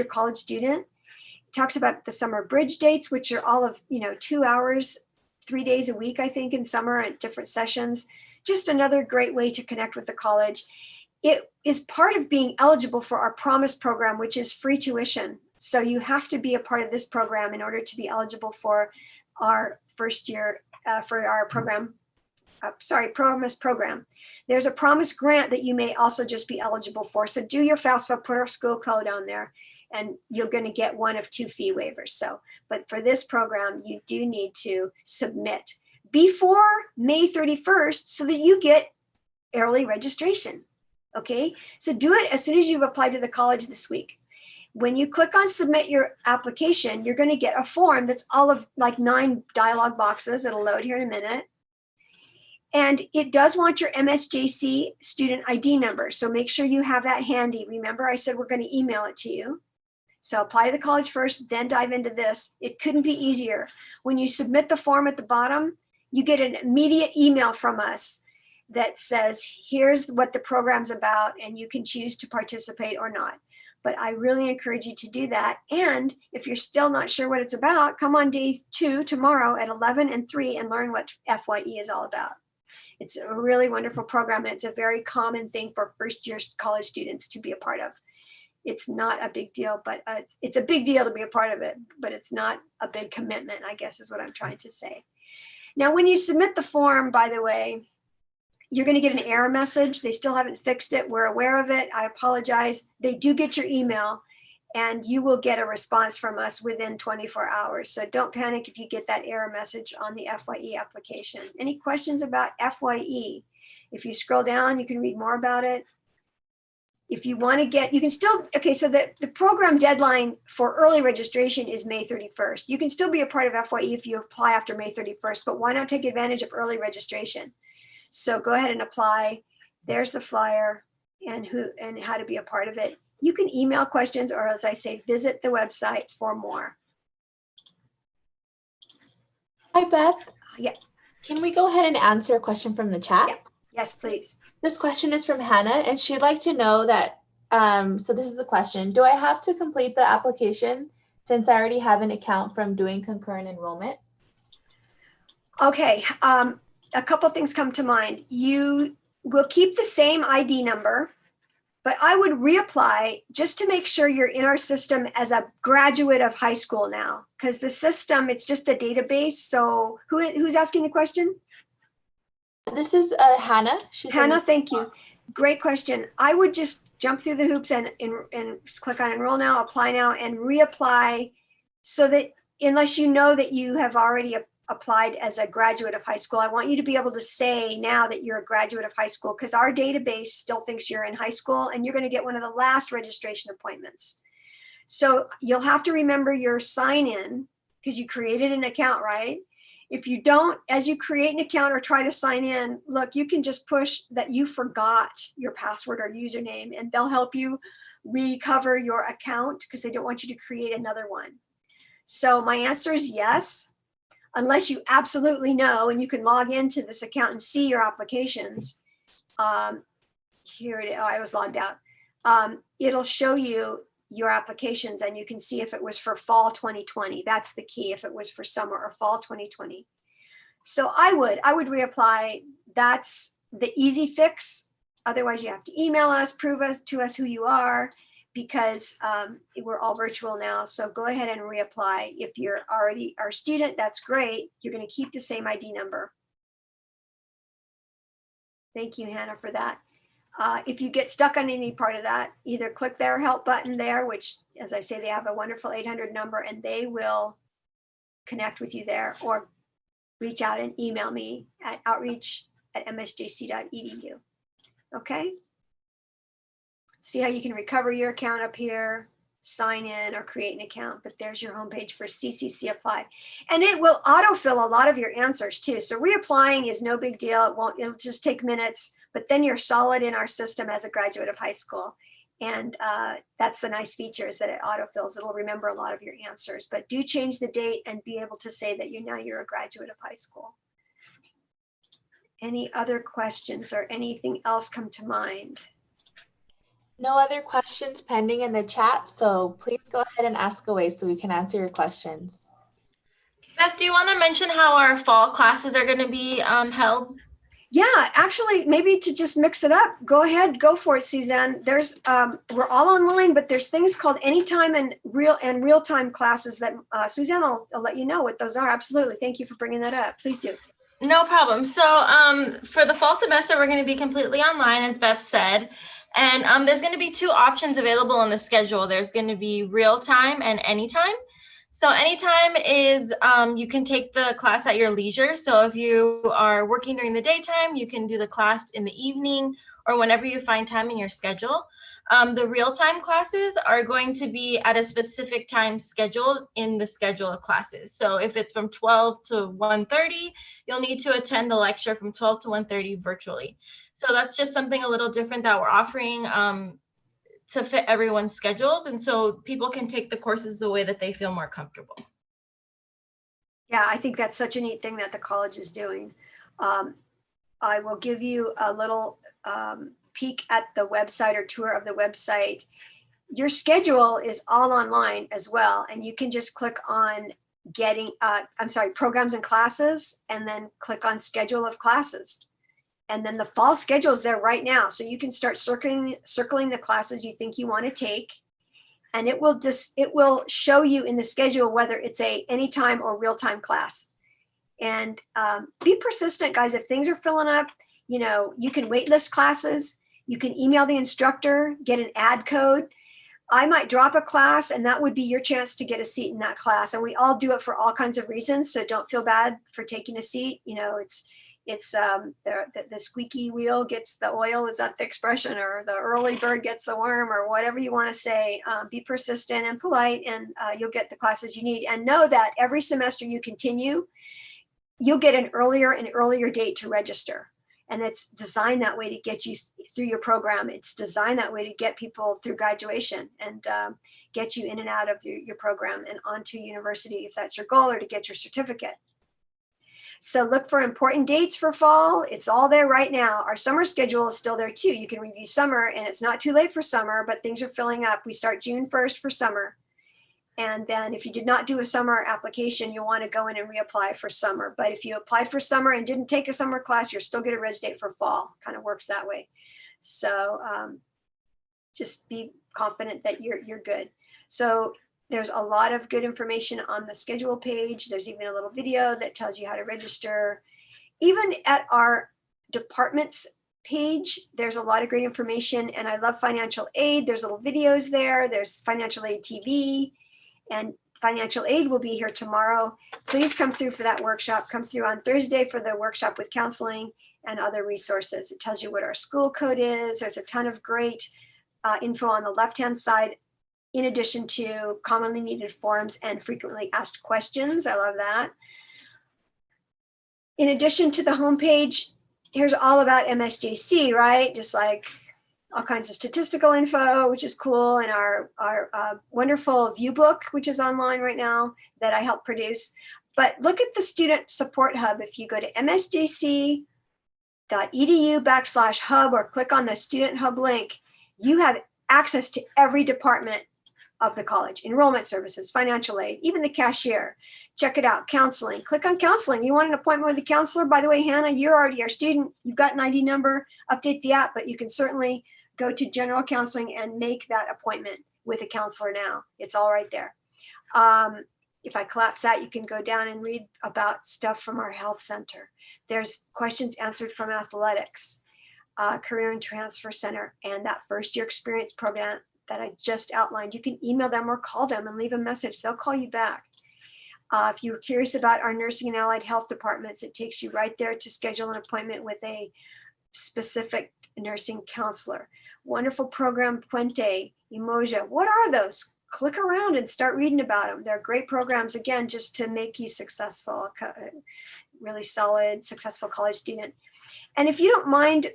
Speaker 1: college student. It talks about the summer bridge dates, which are all of 2 hours, 3 days a week, I think, in summer at different sessions. Just another great way to connect with the college. It is part of being eligible for our Promise program, which is free tuition. So you have to be a part of this program in order to be eligible for our first year, for our program. Promise program. There's a Promise grant that you may also just be eligible for. So do your FAFSA, put our school code on there, and you're going to get one of 2 fee waivers. So, but for this program, you do need to submit before May 31st so that you get early registration. Okay, so do it as soon as you've applied to the college this week. When you click on submit your application, you're going to get a form that's all of like 9 dialog boxes. It'll load here in a minute. And it does want your MSJC student ID number. So make sure you have that handy. Remember, I said we're going to email it to you. So apply to the college first, then dive into this. It couldn't be easier. When you submit the form at the bottom, you get an immediate email from us that says, here's what the program's about, and you can choose to participate or not. But I really encourage you to do that. And if you're still not sure what it's about, come on day 2 tomorrow at 11 and 3 and learn what FYE is all about. It's a really wonderful program, and it's a very common thing for first-year college students to be a part of. It's not a big deal, but it's a big deal to be a part of it, but it's not a big commitment, I guess is what I'm trying to say. Now, when you submit the form, by the way, you're going to get an error message. They still haven't fixed it. We're aware of it. I apologize. They do get your email, and you will get a response from us within 24 hours. So don't panic if you get that error message on the FYE application. Any questions about FYE? If you scroll down, you can read more about it. If you want to get, you can still, okay, so the program deadline for early registration is May 31st. You can still be a part of FYE if you apply after May 31st, but why not take advantage of early registration? So go ahead and apply. There's the flyer and how to be a part of it. You can email questions, or as I say, visit the website for more.
Speaker 2: Hi, Beth.
Speaker 1: Yeah.
Speaker 2: Can we go ahead and answer a question from the chat?
Speaker 1: Yeah. Yes, please.
Speaker 2: This question is from Hannah, and she'd like to know that, so this is the question. Do I have to complete the application since I already have an account from doing concurrent enrollment?
Speaker 1: Okay, a couple things come to mind. You will keep the same ID number, but I would reapply just to make sure you're in our system as a graduate of high school now, because the system, it's just a database. So who's asking the question?
Speaker 2: This is Hannah.
Speaker 1: Hannah, thank you. Great question. I would just jump through the hoops and click on enroll now, apply now, and reapply, so that unless you know that you have already applied as a graduate of high school, I want you to be able to say now that you're a graduate of high school, because our database still thinks you're in high school and you're going to get one of the last registration appointments. So you'll have to remember your sign in because you created an account, right? If you don't, as you create an account or try to sign in, look, you can just push that you forgot your password or username, and they'll help you recover your account because they don't want you to create another one. So my answer is yes, unless you absolutely know and you can log into this account and see your applications. Here it is. Oh, I was logged out. It'll show you your applications and you can see if it was for fall 2020. That's the key, if it was for summer or fall 2020. So I would reapply. That's the easy fix. Otherwise you have to email us, prove to us who you are, because we're all virtual now. So go ahead and reapply. If you're already our student, that's great. You're going to keep the same ID number. Thank you, Hannah, for that. If you get stuck on any part of that, either click their help button there, which, as I say, they have a wonderful 800 number and they will connect with you there, or reach out and email me at outreach@msjc.edu. Okay. See how you can recover your account up here. sign in or create an account, but there's your homepage for CCC Apply. And it will autofill a lot of your answers too. So reapplying is no big deal. It'll just take minutes, but then you're solid in our system as a graduate of high school. And that's the nice feature, is that it autofills. It'll remember a lot of your answers, but do change the date and be able to say that you're a graduate of high school. Any other questions or anything else come to mind?
Speaker 2: No other questions pending in the chat, so please go ahead and ask away so we can answer your questions.
Speaker 3: Beth, do you want to mention how our fall classes are going to be held?
Speaker 1: Yeah, actually, maybe to just mix it up, go ahead, go for it, Suzanne. There's we're all online, but there's things called anytime and real-time classes that Suzanne will let you know what those are. Absolutely. Thank you for bringing that up. Please do.
Speaker 3: No problem. So for the fall semester, we're going to be completely online, as Beth said. And there's going to be two options available in the schedule. There's going to be real time and anytime. So anytime is you can take the class at your leisure. So if you are working during the daytime, you can do the class in the evening or whenever you find time in your schedule. The real-time classes are going to be at a specific time scheduled in the schedule of classes. So if it's from 12 to 1:30, you'll need to attend the lecture from 12 to 1:30 virtually. So that's just something a little different that we're offering to fit everyone's schedules. And so people can take the courses the way that they feel more comfortable.
Speaker 1: Yeah, I think that's such a neat thing that the college is doing. I will give you a little peek at the website or tour of the website. Your schedule is all online as well. And you can just click on programs and classes, and then click on schedule of classes. And then the fall schedule is there right now. So you can start circling the classes you think you want to take. And it will show you in the schedule whether it's a anytime or real-time class. And be persistent, guys. If things are filling up, you can waitlist classes. You can email the instructor, get an ad code. I might drop a class, and that would be your chance to get a seat in that class. And we all do it for all kinds of reasons. So don't feel bad for taking a seat. It's the squeaky wheel gets the oil. Is that the expression? Or the early bird gets the worm, or whatever you want to say. Be persistent and polite, and you'll get the classes you need. And know that every semester you continue, you'll get an earlier and earlier date to register. And it's designed that way to get you through your program. It's designed that way to get people through graduation and get you in and out of your program and onto university if that's your goal, or to get your certificate. So look for important dates for fall. It's all there right now. Our summer schedule is still there too. You can review summer, and it's not too late for summer, but things are filling up. We start June 1st for summer. And then if you did not do a summer application, you want to go in and reapply for summer. But if you applied for summer and didn't take a summer class, you're still get a reg date for fall. Kind of works that way. So just be confident that you're good. So there's a lot of good information on the schedule page. There's even a little video that tells you how to register. Even at our departments page, there's a lot of great information. And I love financial aid. There's little videos there. There's financial aid TV, and financial aid will be here tomorrow. Please come through for that workshop. Come through on Thursday for the workshop with counseling and other resources. It tells you what our school code is. There's a ton of great info on the left-hand side, in addition to commonly needed forms and frequently asked questions. I love that. In addition to the homepage, here's all about MSJC, right? Just like all kinds of statistical info, which is cool, and our wonderful view book, which is online right now, that I help produce. But look at the Student Support Hub. If you go to msjc.edu/hub or click on the Student Hub link, you have access to every department of the college: enrollment services, financial aid, even the cashier. Check it out. Counseling. Click on counseling. You want an appointment with a counselor? By the way, Hannah, you're already our student. You've got an ID number. Update the app, but you can certainly go to general counseling and make that appointment with a counselor now. It's all right there. If I collapse that, you can go down and read about stuff from our health center. There's questions answered from athletics, career and transfer center, and that first year experience program that I just outlined. You can email them or call them and leave a message. They'll call you back. If you're curious about our nursing and allied health departments, it takes you right there to schedule an appointment with a specific nursing counselor. Wonderful program, Puente, Emoja. What are those? click around and start reading about them. They're great programs, again, just to make you successful, really solid, successful college student. And if you don't mind,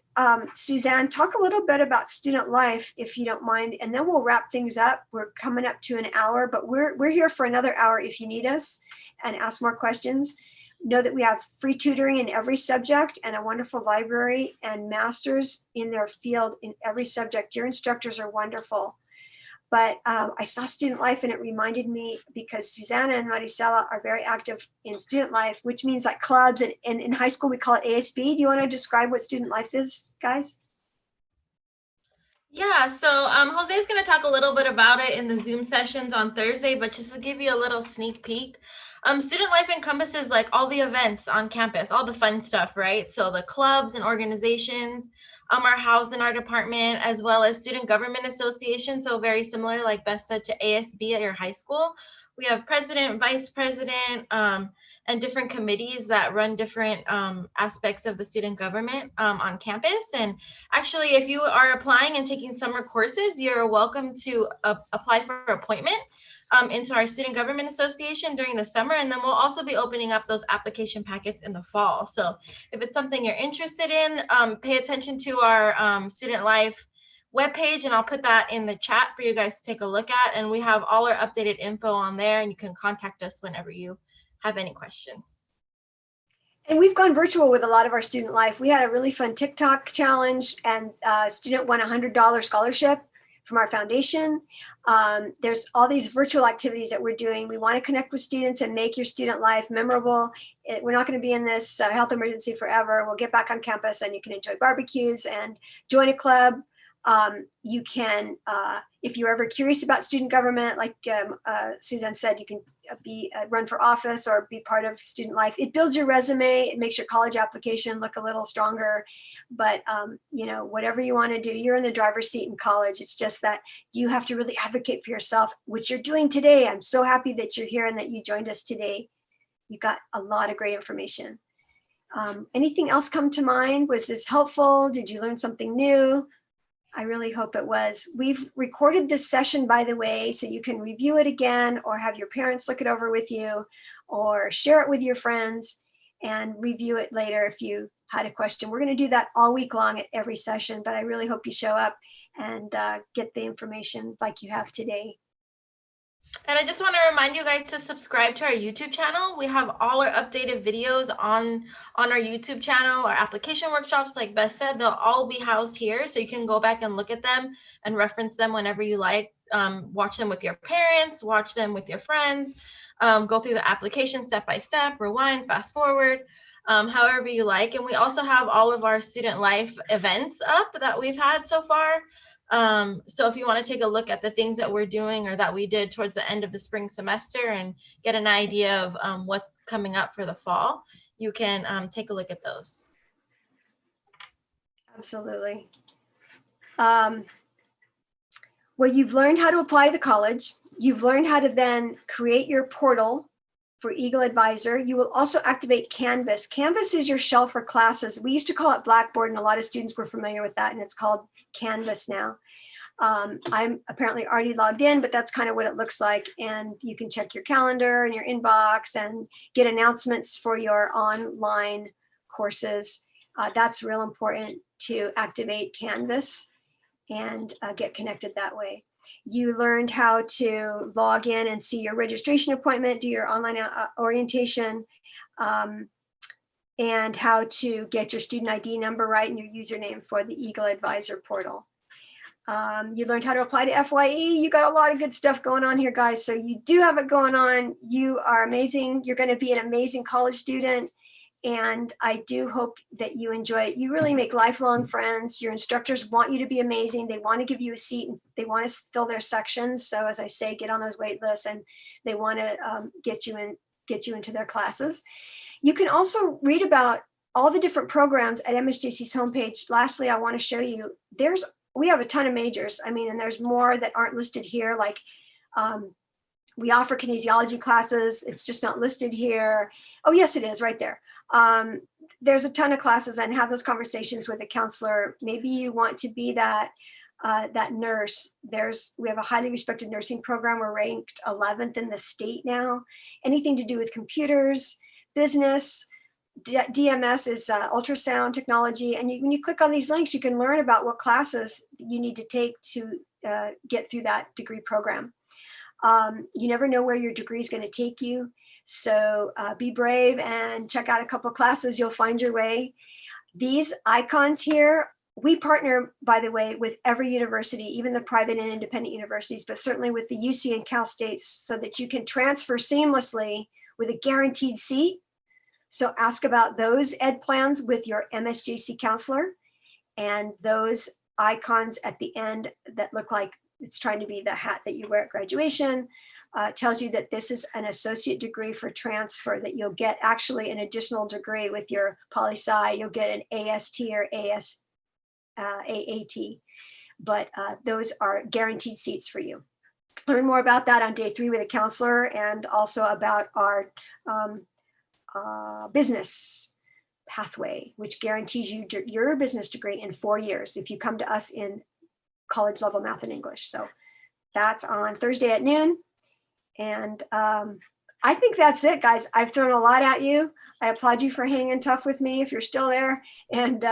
Speaker 1: Suzanne, talk a little bit about student life, if you don't mind, and then we'll wrap things up. We're coming up to an hour, but we're here for another hour if you need us and ask more questions. Know that we have free tutoring in every subject and a wonderful library and masters in their field in every subject. Your instructors are wonderful. But I saw student life and it reminded me, because Susanna and Maricela are very active in student life, which means like clubs, and in high school we call it ASB. Do you want to describe what student life is, guys?
Speaker 3: Yeah, so Jose is going to talk a little bit about it in the Zoom sessions on Thursday, but just to give you a little sneak peek, student life encompasses like all the events on campus, all the fun stuff, right? So the clubs and organizations are housed in our department, as well as student government association. So very similar, like Beth said, to ASB at your high school. We have president, vice president, and different committees that run different aspects of the student government on campus. And actually, if you are applying and taking summer courses, you're welcome to apply for an appointment into our Student Government Association during the summer. And then we'll also be opening up those application packets in the fall. So if it's something you're interested in, pay attention to our student life webpage, and I'll put that in the chat for you guys to take a look at. And we have all our updated info on there, and you can contact us whenever you have any questions.
Speaker 1: And we've gone virtual with a lot of our student life. We had a really fun TikTok challenge, and a student won a $100 scholarship from our foundation. There's all these virtual activities that we're doing. We want to connect with students and make your student life memorable. We're not going to be in this health emergency forever. We'll get back on campus and you can enjoy barbecues and join a club. You can, if you're ever curious about student government, like Suzanne said, you can run for office or be part of student life. It builds your resume. It makes your college application look a little stronger. But, you know, whatever you want to do, you're in the driver's seat in college. It's just that you have to really advocate for yourself, which you're doing today. I'm so happy that you're here and that you joined us today. You got a lot of great information. Anything else come to mind? Was this helpful? Did you learn something new? I really hope it was. We've recorded this session, by the way, so you can review it again or have your parents look it over with you or share it with your friends and review it later if you had a question. We're going to do that all week long at every session, but I really hope you show up and get the information like you have today.
Speaker 3: And I just want to remind you guys to subscribe to our YouTube channel. We have all our updated videos on our YouTube channel. Our application workshops, like Beth said, they'll all be housed here. So you can go back and look at them and reference them whenever you like. Watch them with your parents, watch them with your friends, go through the application step by step, rewind, fast forward, however you like. And we also have all of our student life events up that we've had so far. So if you want to take a look at the things that we're doing or that we did towards the end of the spring semester and get an idea of what's coming up for the fall, you can take a look at those.
Speaker 1: Absolutely. Well, you've learned how to apply to the college. You've learned how to then create your portal for Eagle Advisor. You will also activate Canvas. Canvas is your shell for classes. We used to call it Blackboard, and a lot of students were familiar with that, and it's called Canvas now. I'm apparently already logged in, but that's kind of what it looks like. And you can check your calendar and your inbox and get announcements for your online courses. That's real important to activate Canvas and get connected that way. You learned how to log in and see your registration appointment, do your online orientation, and how to get your student ID number right and your username for the Eagle Advisor portal. You learned how to apply to FYE. You got a lot of good stuff going on here, guys. So you do have it going on. You are amazing. You're going to be an amazing college student. And I do hope that you enjoy it. You really make lifelong friends. Your instructors want you to be amazing. They want to give you a seat. They want to fill their sections. So as I say, get on those wait lists, and they want to get you into their classes. You can also read about all the different programs at MSJC's homepage. Lastly, I want to show you, we have a ton of majors. I mean, and there's more that aren't listed here. Like we offer kinesiology classes. It's just not listed here. Oh, yes, it is right there. There's a ton of classes, and have those conversations with a counselor. Maybe you want to be that that nurse, we have a highly respected nursing program. We're ranked 11th in the state now. Anything to do with computers, business, DMS is ultrasound technology. And when you click on these links, you can learn about what classes you need to take to get through that degree program. You never know where your degree is going to take you. So be brave and check out a couple of classes. You'll find your way. These icons here, we partner, by the way, with every university, even the private and independent universities, but certainly with the UC and Cal States, so that you can transfer seamlessly with a guaranteed seat. So ask about those ed plans with your MSJC counselor, and those icons at the end that look like it's trying to be the hat that you wear at graduation tells you that this is an associate degree for transfer, that you'll get actually an additional degree with your poli-sci. You'll get an AST or AAT, but those are guaranteed seats for you. Learn more about that on day 3 with a counselor, and also about our business pathway, which guarantees you your business degree in 4 years if you come to us in college level math and English. So that's on Thursday at noon. And I think that's it, guys. I've thrown a lot at you. I applaud you for hanging tough with me if you're still there, and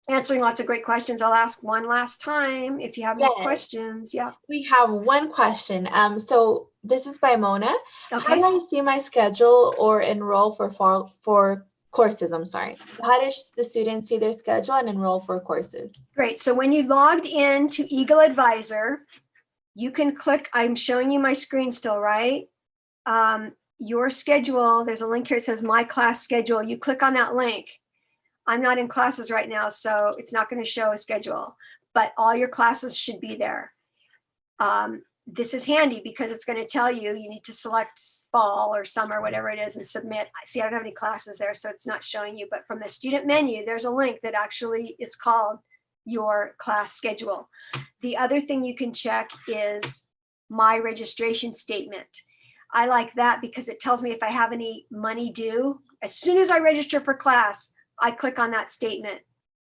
Speaker 1: answering lots of great questions. I'll ask one last time if you have any questions. Yeah.
Speaker 2: We have one question. So this is by Mona.
Speaker 1: Okay.
Speaker 2: How do I see my schedule or enroll for courses? I'm sorry. How does the student see their schedule and enroll for courses?
Speaker 1: Great. So when you logged in to Eagle Advisor, you can click, I'm showing you my screen still, right? Your schedule, there's a link here, it says my class schedule. You click on that link. I'm not in classes right now, so it's not going to show a schedule, but all your classes should be there. This is handy because it's going to tell you need to select fall or summer, whatever it is, and submit. See, I don't have any classes there, so it's not showing you, but from the student menu, there's a link that actually, it's called your class schedule. The other thing you can check is my registration statement. I like that because it tells me if I have any money due. As soon as I register for class, I click on that statement,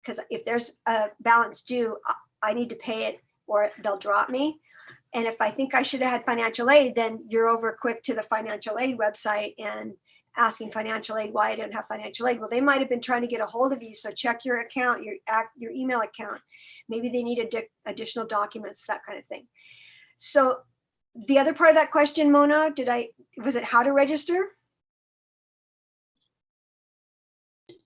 Speaker 1: because if there's a balance due, I need to pay it or they'll drop me. And if I think I should have had financial aid, then you're over quick to the financial aid website and asking financial aid why I didn't have financial aid. Well, they might have been trying to get a hold of you. So check your account, your email account. Maybe they need additional documents, that kind of thing. So the other part of that question, Mona, was it how to register?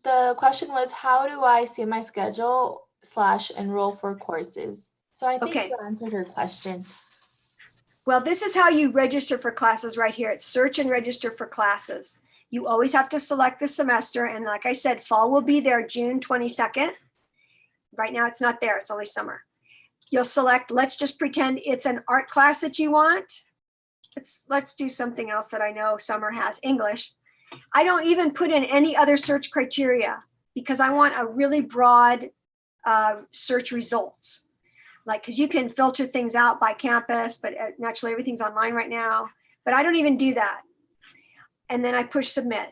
Speaker 2: The question was, how do I see my schedule / enroll for courses? So I think you answered her question.
Speaker 1: Well, this is how you register for classes right here. It's search and register for classes. You always have to select the semester. And like I said, fall will be there June 22nd. Right now it's not there, it's only summer. You'll select, let's just pretend it's an art class that you want. Let's do something else that I know summer has, English. I don't even put in any other search criteria because I want a really broad search results. Like, because you can filter things out by campus, but naturally everything's online right now. But I don't even do that. And then I push submit.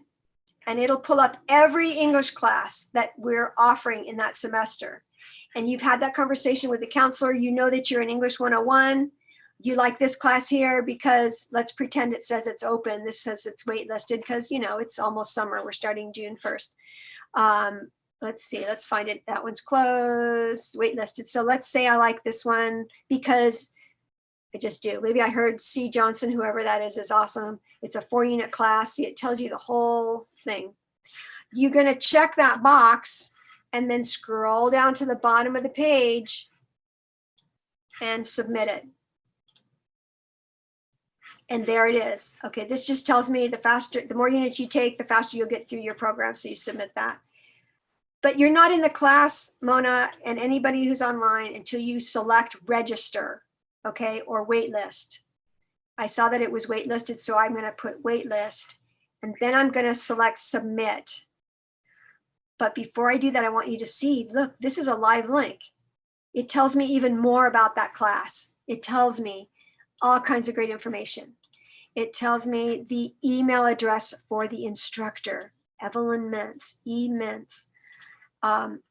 Speaker 1: And it'll pull up every English class that we're offering in that semester. And you've had that conversation with the counselor. You know that you're in English 101. You like this class here because let's pretend it says it's open. This says it's waitlisted because, you know, it's almost summer. We're starting June 1st. Let's see, let's find it. That one's closed, waitlisted. So let's say I like this one because I just do. Maybe I heard C. Johnson, whoever that is awesome. It's a 4-unit class. See, it tells you the whole thing. You're going to check that box and then scroll down to the bottom of the page and submit it. And there it is. Okay, this just tells me the more units you take, the faster you'll get through your program. So you submit that. But you're not in the class, Mona, and anybody who's online until you select register, okay, or waitlist. I saw that it was waitlisted, so I'm going to put waitlist, and then I'm going to select submit. But before I do that, I want you to see, look, this is a live link. It tells me even more about that class. It tells me all kinds of great information. It tells me the email address for the instructor, Evelyn Mentz, E. Mentz.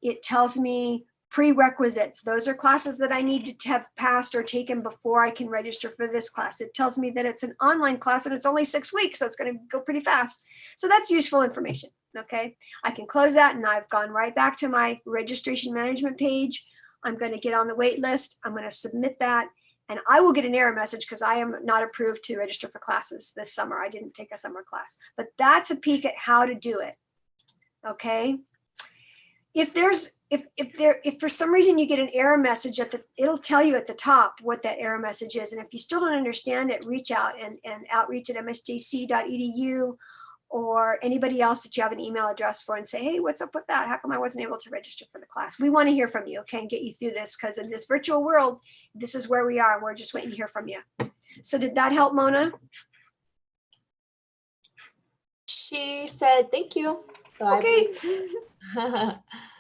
Speaker 1: It tells me prerequisites. Those are classes that I need to have passed or taken before I can register for this class. It tells me that it's an online class and it's only 6 weeks, so it's going to go pretty fast. So that's useful information. Okay, I can close that, and I've gone right back to my registration management page. I'm going to get on the wait list. I'm going to submit that, and I will get an error message because I am not approved to register for classes this summer. I didn't take a summer class, but that's a peek at how to do it. Okay. If for some reason you get an error message it'll tell you at the top what that error message is. And if you still don't understand it, reach out and outreach at msjc.edu or anybody else that you have an email address for and say, hey, what's up with that? How come I wasn't able to register for the class? We want to hear from you, okay, and get you through this, because in this virtual world, this is where we are, and we're just waiting to hear from you. So did that help, Mona?
Speaker 2: She said, thank you. So
Speaker 1: Okay.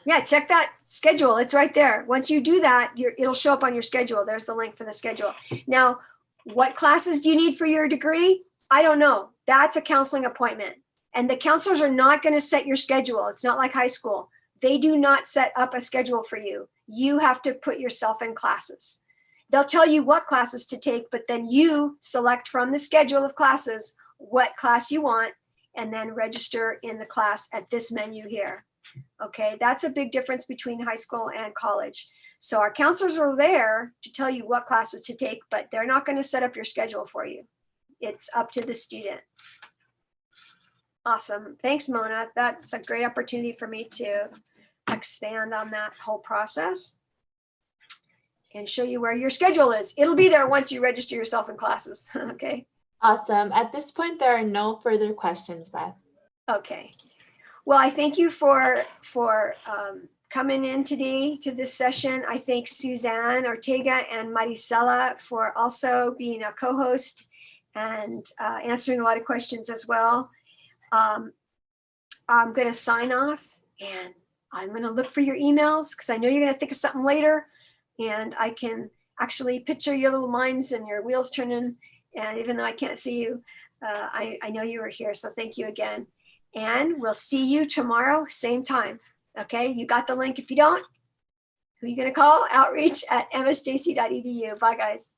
Speaker 1: Yeah, check that schedule. It's right there. Once you do that, it'll show up on your schedule. There's the link for the schedule. Now, what classes do you need for your degree? I don't know. That's a counseling appointment. And the counselors are not going to set your schedule. It's not like high school. They do not set up a schedule for you. You have to put yourself in classes. They'll tell you what classes to take, but then you select from the schedule of classes what class you want and then register in the class at this menu here. Okay, that's a big difference between high school and college. So our counselors are there to tell you what classes to take, but they're not going to set up your schedule for you. It's up to the student. Awesome. Thanks, Mona. That's a great opportunity for me to expand on that whole process and show you where your schedule is. It'll be there once you register yourself in classes. Okay.
Speaker 2: Awesome. At this point, there are no further questions, Beth.
Speaker 1: Okay. Well, I thank you for coming in today to this session. I thank Suzanne Ortega and Marisela for also being a co-host and answering a lot of questions as well. I'm going to sign off, and I'm going to look for your emails because I know you're going to think of something later, and I can actually picture your little minds and your wheels turning. And even though I can't see you, I know you were here. So thank you again. And we'll see you tomorrow, same time. Okay, you got the link. If you don't, who are you going to call? Outreach at msjc.edu. Bye, guys.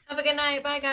Speaker 3: Have a good night. Bye, guys.